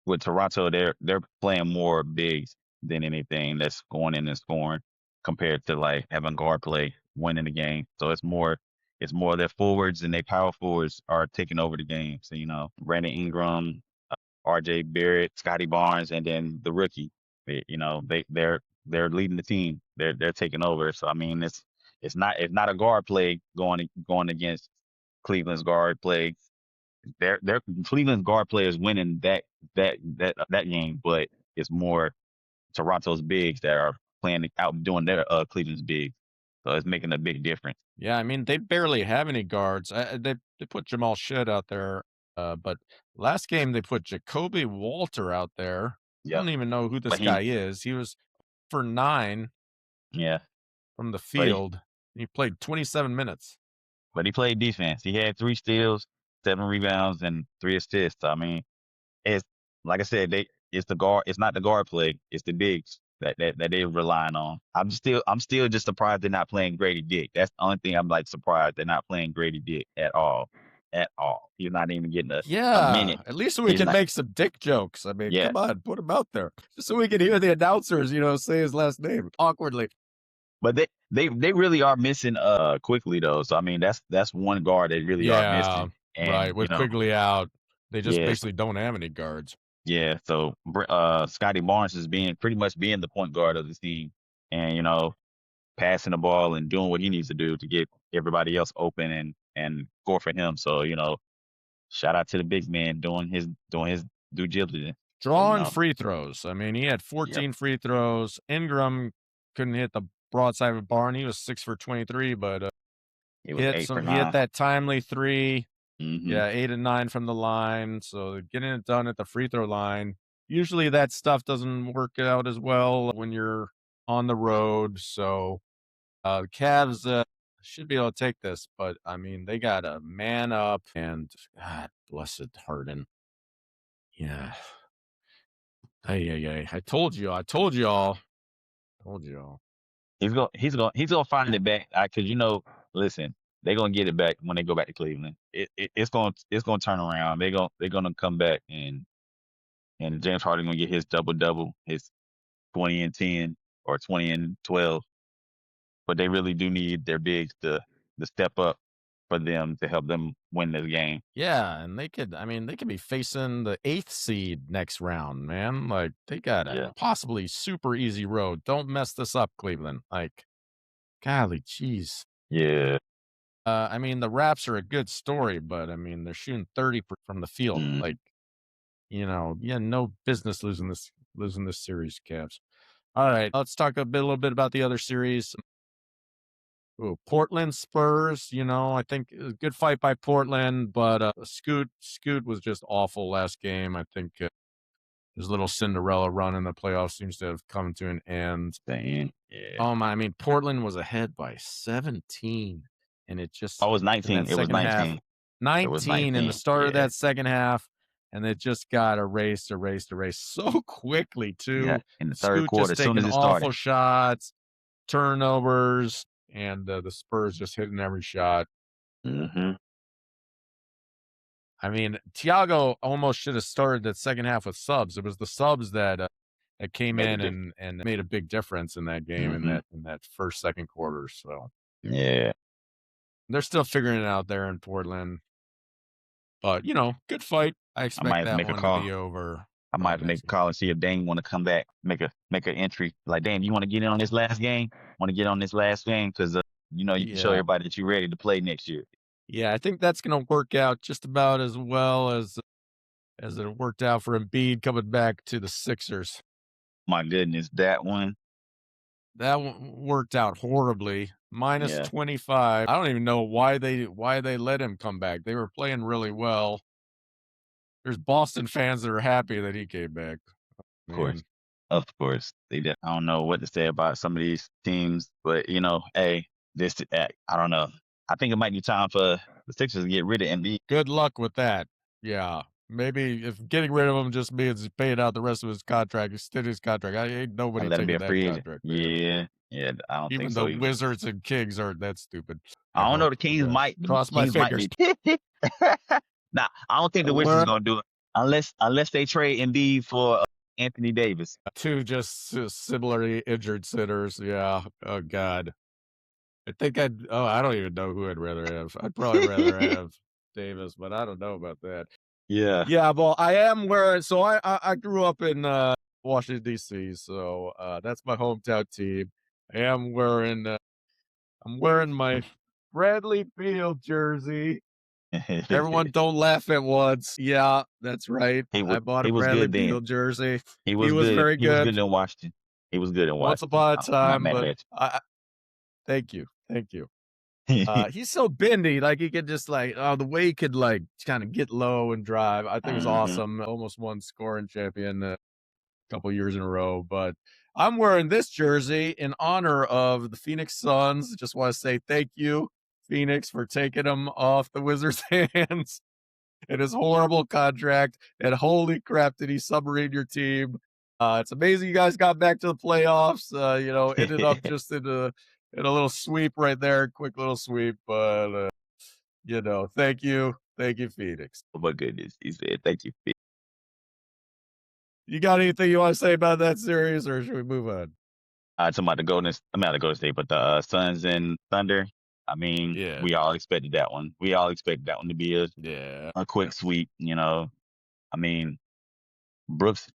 Speaker 2: with Toronto, they're playing more bigs than anything that's going in and scoring compared to like having guard play winning the game. So it's more their forwards and their power forwards are taking over the game. So Brandon Ingram, R.J. Barrett, Scotty Barnes, and then the rookie. They're leading the team. They're taking over. So I mean it's not a guard play going against Cleveland's guard play. They're Cleveland's guard players winning that game, but it's more Toronto's bigs that are playing out doing their Cleveland's bigs. So it's making a big difference.
Speaker 1: Yeah, I mean, they barely have any guards. They put Jamal Shedd out there, but last game they put Jacoby Walter out there. I
Speaker 2: Yeah,
Speaker 1: don't even know who this
Speaker 2: but
Speaker 1: guy is. He was for 9
Speaker 2: yeah,
Speaker 1: from the
Speaker 2: but he
Speaker 1: field. He played 27 minutes.
Speaker 2: but he played defense. He had 3 steals, 7 rebounds, and 3 assists. I mean, it's like I said, it's the guard. It's not the guard play. It's the bigs that they're relying on. I'm still just surprised they're not playing Grady Dick. That's the only thing I'm like surprised they're not playing Grady Dick at all. At all. He's not even getting a
Speaker 1: Yeah,
Speaker 2: minute.
Speaker 1: at least we
Speaker 2: He's
Speaker 1: can
Speaker 2: not.
Speaker 1: make some dick jokes. I mean,
Speaker 2: Yeah,
Speaker 1: come on, put him out there just so we can hear the announcers, say his last name awkwardly.
Speaker 2: but they really are missing quickly though. So I mean that's one guard they really are
Speaker 1: Yeah,
Speaker 2: missing.
Speaker 1: right.
Speaker 2: And
Speaker 1: With Quigley out, they just
Speaker 2: yes,
Speaker 1: basically don't have any guards.
Speaker 2: Yeah, so Scotty Barnes is pretty much being the point guard of the team, and passing the ball and doing what he needs to do to get everybody else open and score for him. So shout out to the big man doing his due diligence. So
Speaker 1: Drawing free throws. I mean, he had
Speaker 2: yep,
Speaker 1: 14 free throws. Ingram couldn't hit the broadside of a barn. He was 6 for 23, but
Speaker 2: it was 8 for
Speaker 1: he hit
Speaker 2: 9.
Speaker 1: that timely three.
Speaker 2: Mm-hmm.
Speaker 1: Yeah, 8 and 9 from the line. So getting it done at the free throw line. Usually that stuff doesn't work out as well when you're on the road. So the Cavs should be able to take this, but I mean, they got a man up and God blessed Harden. Yeah. Hey. I told you. I told y'all. Told y'all.
Speaker 2: He's gonna find it back because listen, they're gonna get it back when they go back to Cleveland. It's gonna turn around. They're gonna come back and James Harden gonna get his double, his 20 and 10 or 20 and 12. But they really do need their bigs to step up for them to help them win this game.
Speaker 1: Yeah, and they could be facing the 8th seed next round, man. Like, they got a
Speaker 2: Yeah,
Speaker 1: possibly super easy road. Don't mess this up, Cleveland. Like, golly, jeez.
Speaker 2: yeah.
Speaker 1: I mean, the Raps are a good story, but I mean, they're shooting 30 from the field.
Speaker 2: Mm.
Speaker 1: Like, no business losing this series, Cavs. All right, let's talk little bit about the other series. Ooh, Portland Spurs, I think it was a good fight by Portland, but Scoot was just awful last game. I think his little Cinderella run in the playoffs seems to have come to an end.
Speaker 2: Dang. Yeah.
Speaker 1: I mean, Portland was ahead by 17, and it just
Speaker 2: Oh, it was
Speaker 1: in that
Speaker 2: 19. It was
Speaker 1: second half,
Speaker 2: 19. It was
Speaker 1: 19 in the
Speaker 2: 19.
Speaker 1: start of
Speaker 2: Yeah.
Speaker 1: that second half, and it just got erased so quickly
Speaker 2: Yeah.
Speaker 1: too.
Speaker 2: In the third
Speaker 1: Scoot
Speaker 2: quarter,
Speaker 1: just
Speaker 2: as soon
Speaker 1: taking
Speaker 2: as it
Speaker 1: awful
Speaker 2: started.
Speaker 1: shots, turnovers, and the Spurs just hitting every shot.
Speaker 2: Hmm.
Speaker 1: I mean, Thiago almost should have started that second half with subs. It was the subs that came
Speaker 2: Made a
Speaker 1: in
Speaker 2: difference.
Speaker 1: and made a big difference in that game
Speaker 2: Hmm.
Speaker 1: in that first second quarter. So
Speaker 2: Yeah.
Speaker 1: they're still figuring it out there in Portland. But good fight. I
Speaker 2: I might
Speaker 1: expect
Speaker 2: have to
Speaker 1: that
Speaker 2: make a
Speaker 1: one to
Speaker 2: call.
Speaker 1: be over
Speaker 2: I might
Speaker 1: early
Speaker 2: have to make
Speaker 1: next
Speaker 2: a
Speaker 1: week.
Speaker 2: call and see if Dame want to come back, make an entry. Like, Dame, you want to get in on this last game? Want to get on this last game because you can show
Speaker 1: Yeah.
Speaker 2: everybody that you're ready to play next year.
Speaker 1: Yeah, I think that's gonna work out just about as well as it worked out for Embiid coming back to the Sixers.
Speaker 2: My goodness, that one.
Speaker 1: That worked out horribly. Minus
Speaker 2: Yeah,
Speaker 1: 25. I don't even know why they let him come back. They were playing really well. There's Boston fans that are happy that he came back,
Speaker 2: of course.
Speaker 1: man.
Speaker 2: Of course. I don't know what to say about some of these teams, but hey, I don't know. I think it might be time for the Sixers to get rid of Embiid
Speaker 1: Good luck with that. Yeah. Maybe if getting rid of him just means paying out the rest of his contract, extend his contract. I ain't
Speaker 2: and
Speaker 1: nobody
Speaker 2: let him be
Speaker 1: taking
Speaker 2: a
Speaker 1: that
Speaker 2: free agent.
Speaker 1: contract, man.
Speaker 2: Yeah, yeah. I don't think
Speaker 1: Even the
Speaker 2: so either.
Speaker 1: Wizards and Kings aren't that stupid. I
Speaker 2: I don't know.
Speaker 1: hope.
Speaker 2: The Kings
Speaker 1: Yeah.
Speaker 2: might. The
Speaker 1: Cross my
Speaker 2: Kings might
Speaker 1: fingers.
Speaker 2: be. Nah, I don't think the Wizards are
Speaker 1: What?
Speaker 2: gonna do it unless they trade Embiid for Anthony Davis.
Speaker 1: Two just similarly injured sitters. Yeah. Oh God. I don't even know who I'd rather have. I'd probably rather have Davis, but I don't know about that.
Speaker 2: Yeah.
Speaker 1: Yeah, well, I am where so I grew up in Washington D.C., so that's my hometown team. I am wearing I'm wearing my Bradley Beal jersey. Everyone don't laugh at once. Yeah, that's right. I bought a
Speaker 2: he was
Speaker 1: Bradley
Speaker 2: good then.
Speaker 1: Beal jersey.
Speaker 2: He
Speaker 1: He
Speaker 2: was
Speaker 1: was
Speaker 2: good.
Speaker 1: very
Speaker 2: He was
Speaker 1: good
Speaker 2: good in Washington. He was good in
Speaker 1: once
Speaker 2: Washington.
Speaker 1: upon a
Speaker 2: I'm not
Speaker 1: time,
Speaker 2: mad
Speaker 1: but
Speaker 2: at
Speaker 1: thank you. Thank you.
Speaker 2: you.
Speaker 1: He's so bendy, like, he could just, like the way he could, like, kinda get low and drive, I think it was
Speaker 2: Hmm.
Speaker 1: awesome. Almost won scoring champion a couple years in a row, but I'm wearing this jersey in honor of the Phoenix Suns. Just wanna say thank you, Phoenix, for taking him off the Wizards' hands and his horrible contract, and holy crap, did he submarine your team. It's amazing you guys got back to the playoffs, ended up just in a little sweep right there, quick little sweep, but, thank you. Thank you, Phoenix.
Speaker 2: Oh my goodness, he said, "Thank you."
Speaker 1: You got anything you wanna say about that series, or should we move on?
Speaker 2: Talking about the I'm not the Golden State, but the Suns and Thunder. I mean,
Speaker 1: Yeah.
Speaker 2: we all expected that one. We all expected that one to be
Speaker 1: Yeah.
Speaker 2: a quick sweep. I mean, Brooks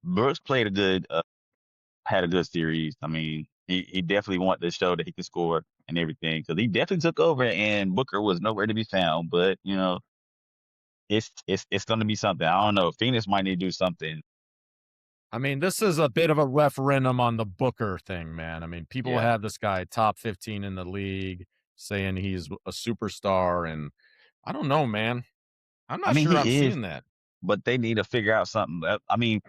Speaker 2: Brooks played a good had a good series. I mean, he definitely wanted to show that he could score and everything because he definitely took over and Booker was nowhere to be found. But it's going to be something. I don't know. Phoenix might need to do something.
Speaker 1: I mean, this is a bit of a referendum on the Booker thing, man. I mean, people
Speaker 2: Yeah,
Speaker 1: have this guy top 15 in the league saying he's a superstar, and I don't know, man. I'm
Speaker 2: I
Speaker 1: not
Speaker 2: mean
Speaker 1: sure I'm
Speaker 2: he is,
Speaker 1: seeing that.
Speaker 2: but they need to figure out something. I mean,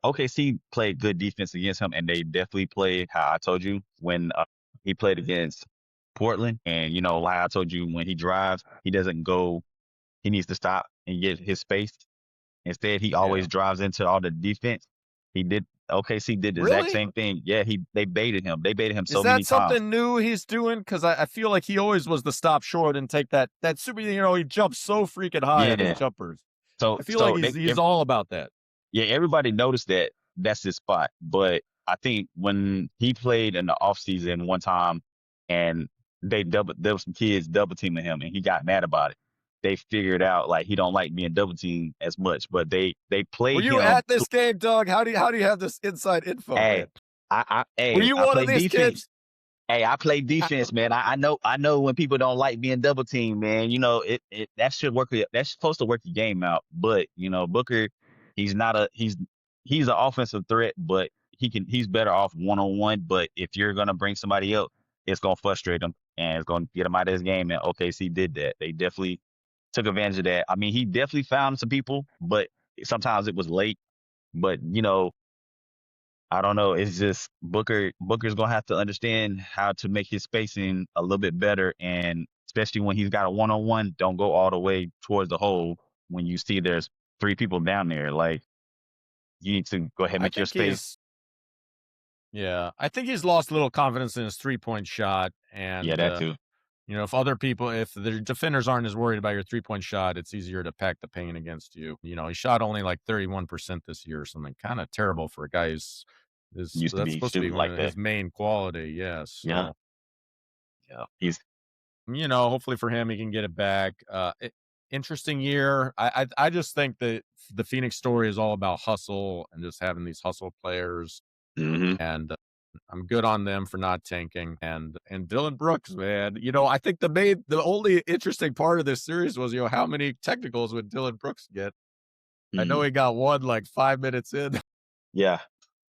Speaker 2: OKC played good defense against him, and they definitely played how I told you when he played against Portland. And like I told you, when he drives, he doesn't go. He needs to stop and get his space. Instead, he
Speaker 1: Yeah.
Speaker 2: always drives into all the defense. He did OKC did the exact
Speaker 1: Really?
Speaker 2: same thing. Yeah, they baited him. They baited him
Speaker 1: Is
Speaker 2: so
Speaker 1: that
Speaker 2: many times.
Speaker 1: something new he's doing? Because I feel like he always was the stop short and take that super. He jumps so freaking high on his
Speaker 2: Yeah.
Speaker 1: jumpers.
Speaker 2: So
Speaker 1: I feel like
Speaker 2: so
Speaker 1: he's all about that.
Speaker 2: yeah, everybody noticed that that's his spot. But I think when he played in the offseason one time and there was some kids double teaming him and he got mad about it. They figured out like he don't like being double teamed as much, but they
Speaker 1: Were
Speaker 2: play
Speaker 1: you
Speaker 2: him
Speaker 1: at this game, Doug? How do you have this inside info,
Speaker 2: hey,
Speaker 1: man? Were you
Speaker 2: I
Speaker 1: one of
Speaker 2: play
Speaker 1: these
Speaker 2: defense.
Speaker 1: kids?
Speaker 2: Hey, I play
Speaker 1: I,
Speaker 2: defense, man. I know when people don't like being double teamed, man. It that should work. That's supposed to work the game out. But Booker, he's not a he's an offensive threat, but he's better off one on one. But if you're gonna bring somebody else, it's gonna frustrate him and it's gonna get him out of his game. And OKC did that. They definitely took advantage of that. I mean, he definitely found some people, but sometimes it was late. But I don't know. It's just Booker's gonna have to understand how to make his spacing a little bit better, and especially when he's got a one on one, don't go all the way towards the hole when you see there's three people down there. Like you need to go ahead and
Speaker 1: I
Speaker 2: make your
Speaker 1: think
Speaker 2: space.
Speaker 1: I think he's lost a little confidence in his 3-point shot.
Speaker 2: Yeah,
Speaker 1: And,
Speaker 2: that too.
Speaker 1: if the defenders aren't as worried about your 3-point shot, it's easier to pack the paint against you. He shot only like 31% this year or something kind of terrible for a guy
Speaker 2: Used to
Speaker 1: that's
Speaker 2: be
Speaker 1: supposed to be
Speaker 2: shooting
Speaker 1: one
Speaker 2: like
Speaker 1: of
Speaker 2: that.
Speaker 1: his main quality. Yeah.
Speaker 2: Yeah,
Speaker 1: So,
Speaker 2: yeah. He's
Speaker 1: hopefully for him, he can get it back. Interesting year. I just think that the Phoenix story is all about hustle and just having these hustle players.
Speaker 2: hmm
Speaker 1: And I'm good on them for not tanking. And Dylan Brooks, man, I think the only interesting part of this series was, how many technicals would Dylan Brooks get? I know
Speaker 2: hmm
Speaker 1: he got one like 5 minutes in.
Speaker 2: yeah.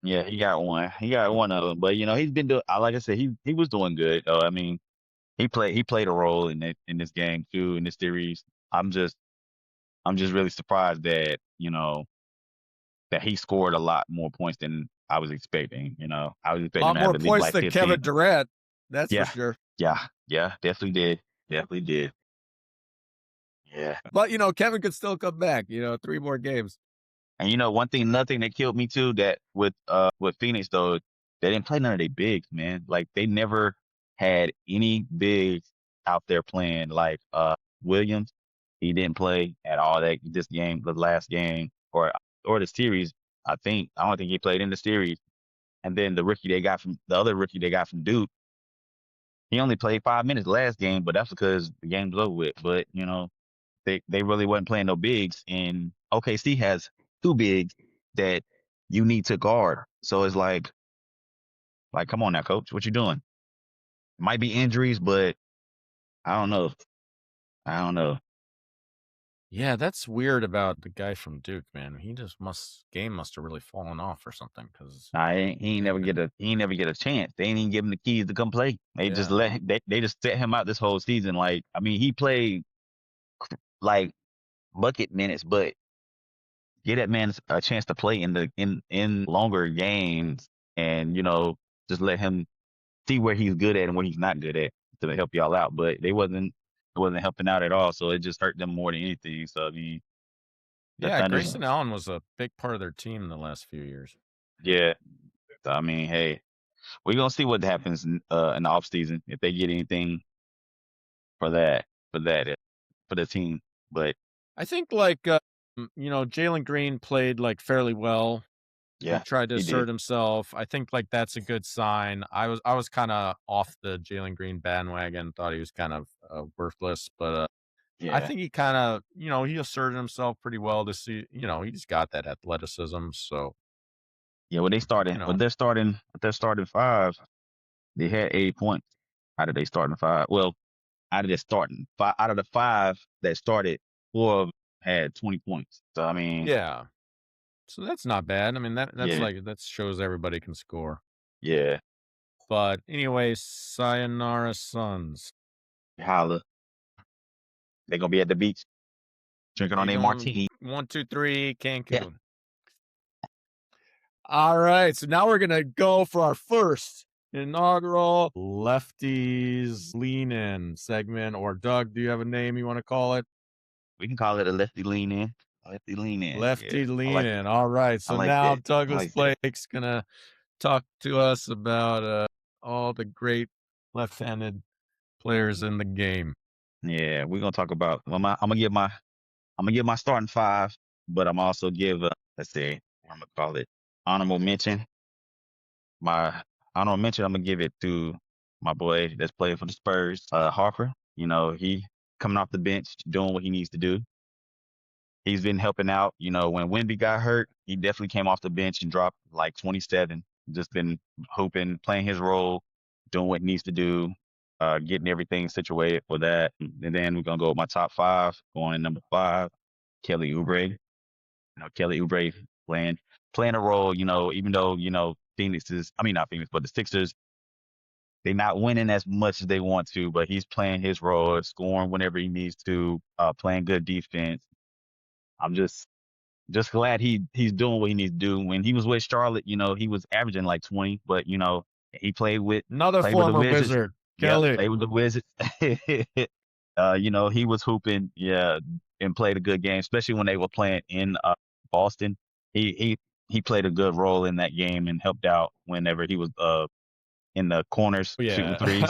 Speaker 2: Yeah, he got one. He got one of them. But he's been doing. Like I said, he was doing good. I mean, he played a role in this game too in this series. I'm just I'm just really surprised that, that he scored a lot more points than I was expecting. I was
Speaker 1: A
Speaker 2: expecting him
Speaker 1: lot
Speaker 2: to have
Speaker 1: more
Speaker 2: at least
Speaker 1: points
Speaker 2: like
Speaker 1: than
Speaker 2: 15.
Speaker 1: Kevin Durant. That's for
Speaker 2: Yeah,
Speaker 1: sure.
Speaker 2: yeah, yeah, definitely did. Definitely did. Yeah.
Speaker 1: But Kevin could still come back. 3 more games.
Speaker 2: And one thing, another thing that killed me too, that with Phoenix though, they didn't play none of their bigs, man. Like they never had any bigs out there playing. Like Williams, he didn't play at all the last game, or the series. I don't think he played in the series. And then the other rookie they got from Duke, he only played 5 minutes last game, but that's because the game was over with. But they really wasn't playing no bigs, and OKC has two bigs that you need to guard. So it's like come on now, coach, what you doing? Might be injuries, but I don't know. I don't know.
Speaker 1: Yeah, that's weird about the guy from Duke, man. Game must have really fallen off or something. Because
Speaker 2: He ain't never get a chance. They ain't even give him the keys to come play. They just
Speaker 1: yeah.
Speaker 2: they just set him out this whole season. Like I mean, he played like bucket minutes, but get that man a chance to play in longer games, and just let him see where he's good at and where he's not good at to help y'all out. But it wasn't helping out at all. So it just hurt them more than anything. So I mean, the
Speaker 1: Yeah,
Speaker 2: Thunder's
Speaker 1: Grayson Allen was a big part of their team the last few years.
Speaker 2: yeah. So I mean, hey, we're gonna see what happens in the off season if they get anything for that for the team. But
Speaker 1: I think like Jalen Green played like fairly well. He
Speaker 2: yeah,
Speaker 1: tried to
Speaker 2: he did.
Speaker 1: assert himself. I think like that's a good sign. I was kind of off the Jalen Green bandwagon. Thought he was kind of worthless, but I
Speaker 2: Yeah.
Speaker 1: think he kind of, he asserted himself pretty well to see, he's got that athleticism. So,
Speaker 2: Yeah, well, they started
Speaker 1: you know,
Speaker 2: with their starting five. They had 8 points out of their starting five. Well, out of their starting five, out of the five that started, four of 'em had 20 points. So I mean,
Speaker 1: yeah. So that's not bad. I mean,
Speaker 2: yeah,
Speaker 1: that shows everybody can score.
Speaker 2: yeah,
Speaker 1: But anyway, sayonara Suns.
Speaker 2: holla. They're gonna be at the beach drinking on
Speaker 1: They
Speaker 2: their
Speaker 1: going
Speaker 2: martini.
Speaker 1: 1, 2, 3,
Speaker 2: Yeah,
Speaker 1: Cancun. All right, so now we're gonna go for our first inaugural Lefties Lean In segment. Or Doug, do you have a name you want to call it?
Speaker 2: we can call it a lefty lean in. A lefty lean in. Yeah,
Speaker 1: Lefty
Speaker 2: I
Speaker 1: Lean
Speaker 2: like it.
Speaker 1: In. All right,
Speaker 2: I
Speaker 1: so
Speaker 2: like
Speaker 1: now
Speaker 2: that. I
Speaker 1: Douglas
Speaker 2: like that.
Speaker 1: Blake's gonna talk to us about all the great left-handed players in the game.
Speaker 2: Yeah, we're gonna talk about. I'm gonna give my starting five, but I'm also give let's see, I'm gonna call it honorable mention. My honorable mention, I'm gonna give it to my boy that's playing for the Spurs, Harper. You know, he coming off the bench, doing what he needs to do. He's been helping out. You know, when Wemby got hurt, he definitely came off the bench and dropped like 27. Just been hoping, playing his role, doing what he needs to do, getting everything situated for that. And then we're gonna go with my top five. Going number five, Kelly Oubre. Kelly Oubre playing playing a role. Even though Phoenix is, I mean not Phoenix, but the Sixers, they're not winning as much as they want to, but he's playing his role, scoring whenever he needs to, playing good defense. I'm just glad he's doing what he needs to do. When he was with Charlotte, he was averaging like 20, but he
Speaker 1: Another
Speaker 2: played with the
Speaker 1: former
Speaker 2: Wizards.
Speaker 1: Wizard,
Speaker 2: Yep,
Speaker 1: Kelly.
Speaker 2: played with the Wizards. He was hooping, yeah, and played a good game, especially when they were playing in Boston. He played a good role in that game and helped out whenever he was in the corners shooting
Speaker 1: Yeah.
Speaker 2: threes.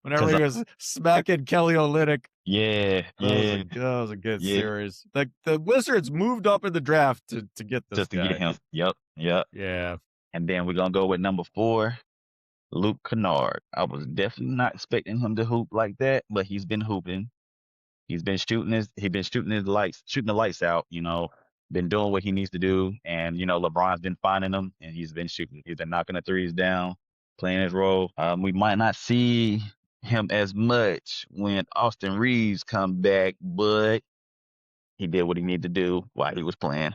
Speaker 1: Whenever
Speaker 2: Cause
Speaker 1: he was smacking Kelly Olynyk,
Speaker 2: yeah, yeah,
Speaker 1: that was a good
Speaker 2: yeah,
Speaker 1: series. The Wizards moved up in the draft to get this
Speaker 2: just to get
Speaker 1: guy.
Speaker 2: him. Yep, yep.
Speaker 1: Yeah.
Speaker 2: And then we're gonna go with number four, Luke Kennard. I was definitely not expecting him to hoop like that, but he's been hooping. Shooting the lights out, been doing what he needs to do. And, LeBron's been finding him and he's been shooting. He's been knocking the threes down, playing his role. We might not see him as much when Austin Reeves come back, but he did what he needed to do while he was playing.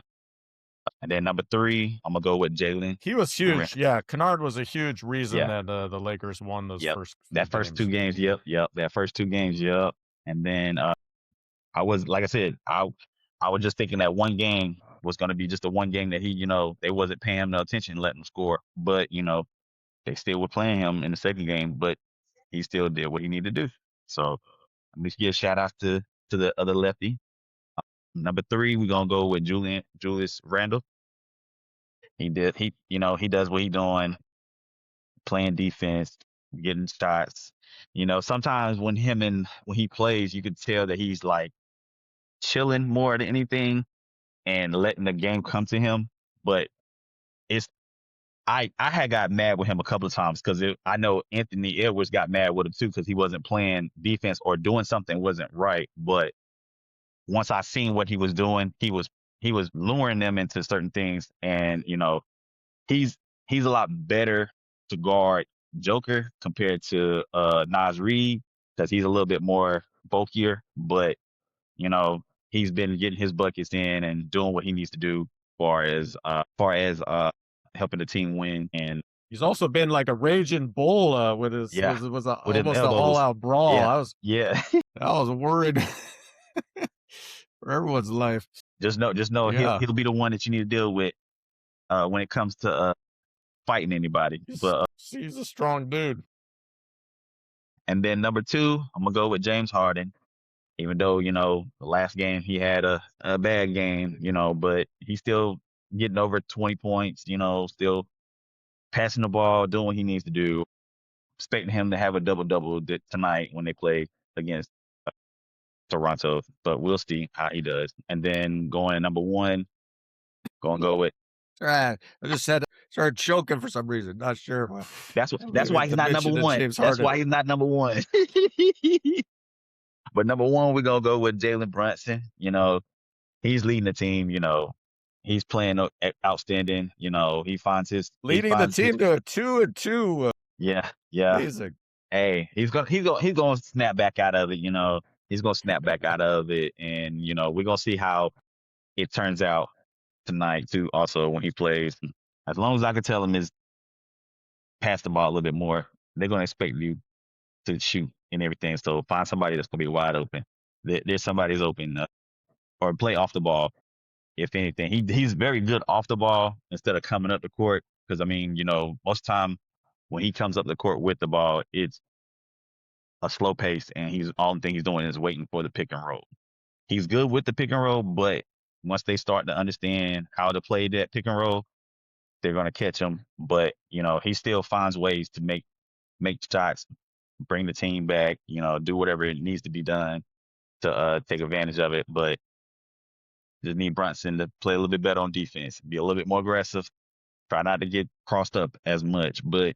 Speaker 2: And then number three, I'm gonna go with Jalen
Speaker 1: He was
Speaker 2: Green.
Speaker 1: huge. Yeah, Kennard was a huge reason
Speaker 2: Yeah,
Speaker 1: that the Lakers won those
Speaker 2: yep.
Speaker 1: first few
Speaker 2: That first two
Speaker 1: games.
Speaker 2: games, yep. That first two games, yep. And then I was like I said, I was just thinking that one game was gonna be just the one game that they wasn't paying him no attention, letting him score. But they still were playing him in the second game, but he still did what he needed to do. So let me give shout outs to the other lefty. Number three, we're gonna go with Julius Randle. He does what he doing, playing defense, getting shots. Sometimes when he plays, you could tell that he's like chilling more than anything and letting the game come to him. But it's I had got mad with him a couple of times because I know Anthony Edwards got mad with him too because he wasn't playing defense or doing something wasn't right. But once I seen what he was doing, he was luring them into certain things, and he's he's a lot better to guard Joker compared to Nas Reed because he's a little bit more bulkier, but you know, he's been getting his buckets in and doing what he needs to do far as helping the team win. And
Speaker 1: He's also been like a raging bull with his
Speaker 2: yeah, with his
Speaker 1: almost a all
Speaker 2: elbows.
Speaker 1: out brawl.
Speaker 2: Yeah, yeah.
Speaker 1: I was worried for everyone's life.
Speaker 2: just know he'll
Speaker 1: Yeah,
Speaker 2: he'll be the one that you need to deal with when it comes to fighting anybody. But
Speaker 1: he's a strong dude.
Speaker 2: and then number two, I'm gonna go with James Harden. Even though, the last game he had a bad game, but he's still getting over 20 points, still passing the ball, doing what he needs to do. Expecting him to have a double double tonight when they play against Toronto, but we'll see how he does. And then going to number one, gonna go with
Speaker 1: I just had started choking for some reason. Not sure why.
Speaker 2: that's what
Speaker 1: I'm
Speaker 2: that's
Speaker 1: gonna
Speaker 2: why
Speaker 1: get
Speaker 2: he's
Speaker 1: to
Speaker 2: not number
Speaker 1: mention
Speaker 2: one.
Speaker 1: James
Speaker 2: That's
Speaker 1: Harden.
Speaker 2: why he's not number one. But number one, we're gonna go with Jalen Brunson. He's leading the team. He's playing outstanding. He finds his he
Speaker 1: Leading the
Speaker 2: finds his
Speaker 1: team to a 2-2.
Speaker 2: yeah, yeah.
Speaker 1: Amazing.
Speaker 2: Hey, he's gonna snap back out of it. He's gonna snap back out of it, and we're gonna see how it turns out tonight too. Also, when he plays, as long as I can tell him is pass the ball a little bit more, they're gonna expect you to shoot and everything. So find somebody that's gonna be wide open. There's somebody's open, or play off the ball. If anything, he's very good off the ball instead of coming up the court. Because I mean, most time when he comes up the court with the ball, it's a slow pace, and he's all the thing he's doing is waiting for the pick and roll. He's good with the pick and roll, but once they start to understand how to play that pick and roll, they're gonna catch him. But he still finds ways to make shots, bring the team back, do whatever it needs to be done to take advantage of it. But just need Brunson to play a little bit better on defense, be a little bit more aggressive, try not to get crossed up as much. But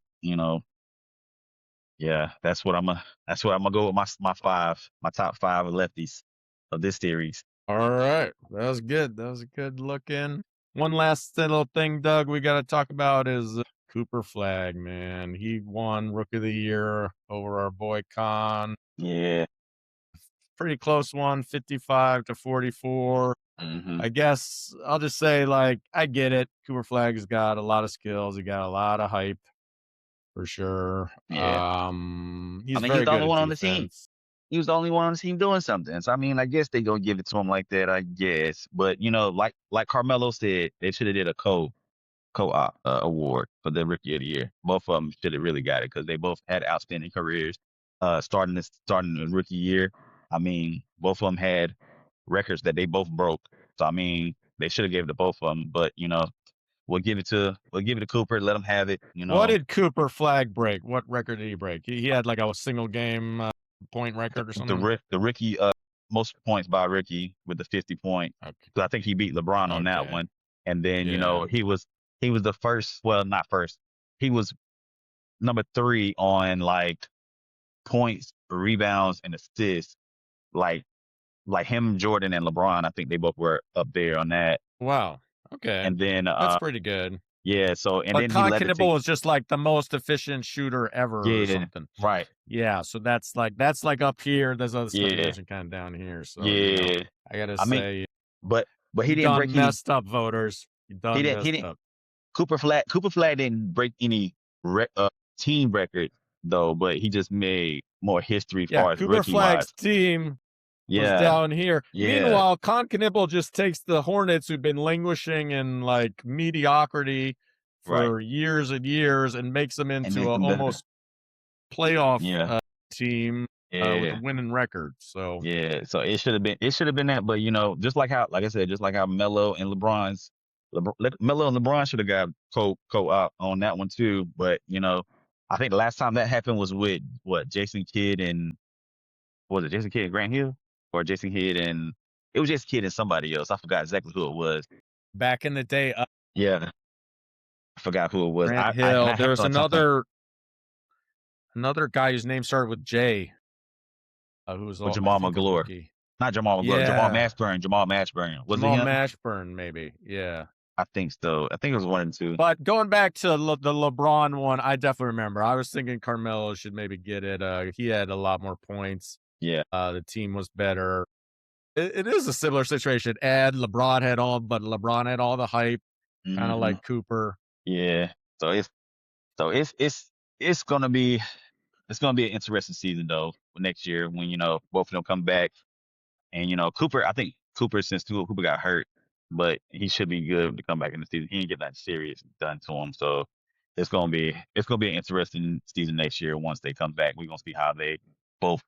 Speaker 2: yeah, that's what I'm gonna go with my top five of lefties of this series.
Speaker 1: All right. That was good. That was a good look in. One last little thing, Doug, we got to talk about is Cooper Flag, man. He won Rookie of the Year over our boy Khan.
Speaker 2: Yeah.
Speaker 1: Pretty close one, 55-44.
Speaker 2: Hmm.
Speaker 1: I guess I'll just say, I get it. Cooper Flag's got a lot of skills. He got a lot of hype for sure.
Speaker 2: Yeah. I
Speaker 1: He's
Speaker 2: mean, he's
Speaker 1: very
Speaker 2: the
Speaker 1: good
Speaker 2: only
Speaker 1: at
Speaker 2: one on the team.
Speaker 1: defense.
Speaker 2: He was the only one on the team doing something. So I mean, I guess they gonna give it to him like that. I guess, but like Carmelo said, they should have did a co-op award for the Rookie of the Year. Both of them should have really got it because they both had outstanding careers. Starting the rookie year, I mean, both of them had records that they both broke. So I mean, they should have gave it to both of them. But we'll give it to Cooper. Let him have it.
Speaker 1: What did Cooper Flag break? What record did he break? He had like a single game point record or something.
Speaker 2: The rookie most points by rookie with the 50 point.
Speaker 1: Okay.
Speaker 2: So I think he beat LeBron on that one. And then
Speaker 1: Yeah.
Speaker 2: he was the first. Well, not first. He was number 3 on like points, rebounds, and assists. Like him, Jordan, and LeBron. I think they both were up there on that.
Speaker 1: Wow. Okay.
Speaker 2: And then
Speaker 1: That's pretty good.
Speaker 2: yeah. So and
Speaker 1: But
Speaker 2: then he
Speaker 1: Con
Speaker 2: led the
Speaker 1: Knibble
Speaker 2: team.
Speaker 1: was just like the most efficient shooter ever or something.
Speaker 2: Right.
Speaker 1: Yeah. So that's like up here. There's other stuff you
Speaker 2: Yeah.
Speaker 1: mentioned kind of down here. So
Speaker 2: Yeah.
Speaker 1: I gotta
Speaker 2: I mean,
Speaker 1: say,
Speaker 2: but he
Speaker 1: you
Speaker 2: didn't
Speaker 1: done
Speaker 2: break any.
Speaker 1: messed up, voters. You
Speaker 2: He
Speaker 1: done
Speaker 2: didn't. He
Speaker 1: messed
Speaker 2: didn't.
Speaker 1: up.
Speaker 2: Cooper Flag didn't break any team record though, but he just made more history
Speaker 1: Yeah,
Speaker 2: far as
Speaker 1: Cooper
Speaker 2: rookie wise.
Speaker 1: Flag's team was
Speaker 2: Yeah.
Speaker 1: down here.
Speaker 2: Yeah.
Speaker 1: Meanwhile, Con Knibble just takes the Hornets, who've been languishing in like mediocrity for years and years, and makes them
Speaker 2: And
Speaker 1: into
Speaker 2: make
Speaker 1: a
Speaker 2: them better.
Speaker 1: almost playoff
Speaker 2: Yeah.
Speaker 1: team with
Speaker 2: Yeah.
Speaker 1: a winning record. So
Speaker 2: Yeah. So it should have been that, but just like I said, just like how Melo and Melo and LeBron should have got co-op on that one too. But I think the last time that happened was with Jason Kidd and was it Jason Kidd and Grant Hill, or Jason Kidd and it was Jason Kidd and somebody else. I forgot exactly who it was.
Speaker 1: back in the day,
Speaker 2: Yeah, I forgot who it was.
Speaker 1: Grant
Speaker 2: I
Speaker 1: Hill.
Speaker 2: have
Speaker 1: There's
Speaker 2: it on top of
Speaker 1: another guy whose name started with J, who was
Speaker 2: with
Speaker 1: I
Speaker 2: Jamal
Speaker 1: think a
Speaker 2: McGlure.
Speaker 1: rookie.
Speaker 2: Not Jamal McGlure.
Speaker 1: Yeah.
Speaker 2: Jamal Mashburn. Was
Speaker 1: Jamal
Speaker 2: it him?
Speaker 1: Mashburn, maybe. Yeah.
Speaker 2: I think so. I think it was 1 and 2.
Speaker 1: But going back to the LeBron one, I definitely remember. I was thinking Carmelo should maybe get it. He had a lot more points.
Speaker 2: Yeah.
Speaker 1: The team was better. It is a similar situation. LeBron had all the hype, kind of like Cooper.
Speaker 2: Yeah. So it's gonna be an interesting season though next year when both of them come back, and Cooper. I think Cooper, since Cooper got hurt, but he should be good to come back in the season. He didn't get that serious done to him, so it's gonna be an interesting season next year once they come back. We're gonna see how they both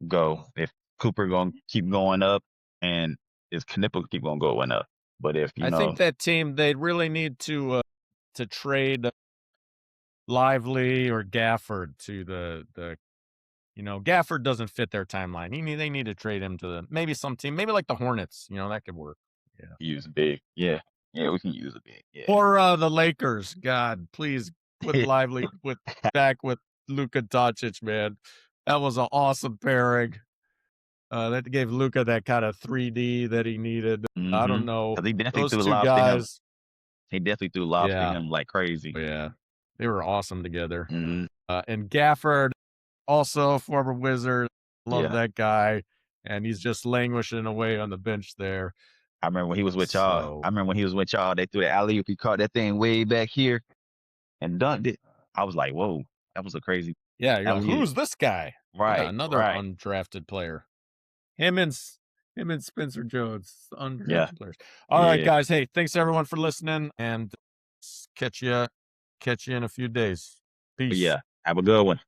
Speaker 2: go. If Cooper gonna keep going up, and if Knipple keep on going up. But if
Speaker 1: I think that team, they really need to trade Lively or Gafford to the Gafford doesn't fit their timeline. They need to trade him to maybe some team, maybe like the Hornets. That could work. Yeah.
Speaker 2: Use big. Yeah. Yeah, we can use a big. Yeah.
Speaker 1: Or the Lakers. God, please put Lively back with Luka Doncic, man. That was an awesome pairing. That gave Luka that kind of 3D that he needed. I don't
Speaker 2: Mhm.
Speaker 1: know.
Speaker 2: 'Cause he definitely
Speaker 1: Those
Speaker 2: threw
Speaker 1: 2
Speaker 2: lobs to him.
Speaker 1: guys,
Speaker 2: He definitely threw lobs to
Speaker 1: yeah,
Speaker 2: him like crazy.
Speaker 1: yeah, they were awesome together.
Speaker 2: Mhm.
Speaker 1: And Gafford, also former Wizard, love
Speaker 2: Yeah.
Speaker 1: that guy, and he's just languishing away on the bench there.
Speaker 2: I remember when he was with y'all.
Speaker 1: So,
Speaker 2: I remember when he was with y'all, they threw the alley-oop, he caught that thing way back here and dunked it. I was like, "Whoa, that was a crazy."
Speaker 1: yeah, you're
Speaker 2: That
Speaker 1: like,
Speaker 2: was it.
Speaker 1: "Who's this guy?" Yeah,
Speaker 2: Right,
Speaker 1: another
Speaker 2: right.
Speaker 1: undrafted player. Him and S him and Spencer Jones,
Speaker 2: Yeah,
Speaker 1: undrafted players. Alright,
Speaker 2: yeah.
Speaker 1: guys, hey, thanks everyone for listening, and catch you in a few days.
Speaker 2: But
Speaker 1: Peace.
Speaker 2: yeah, have a good one.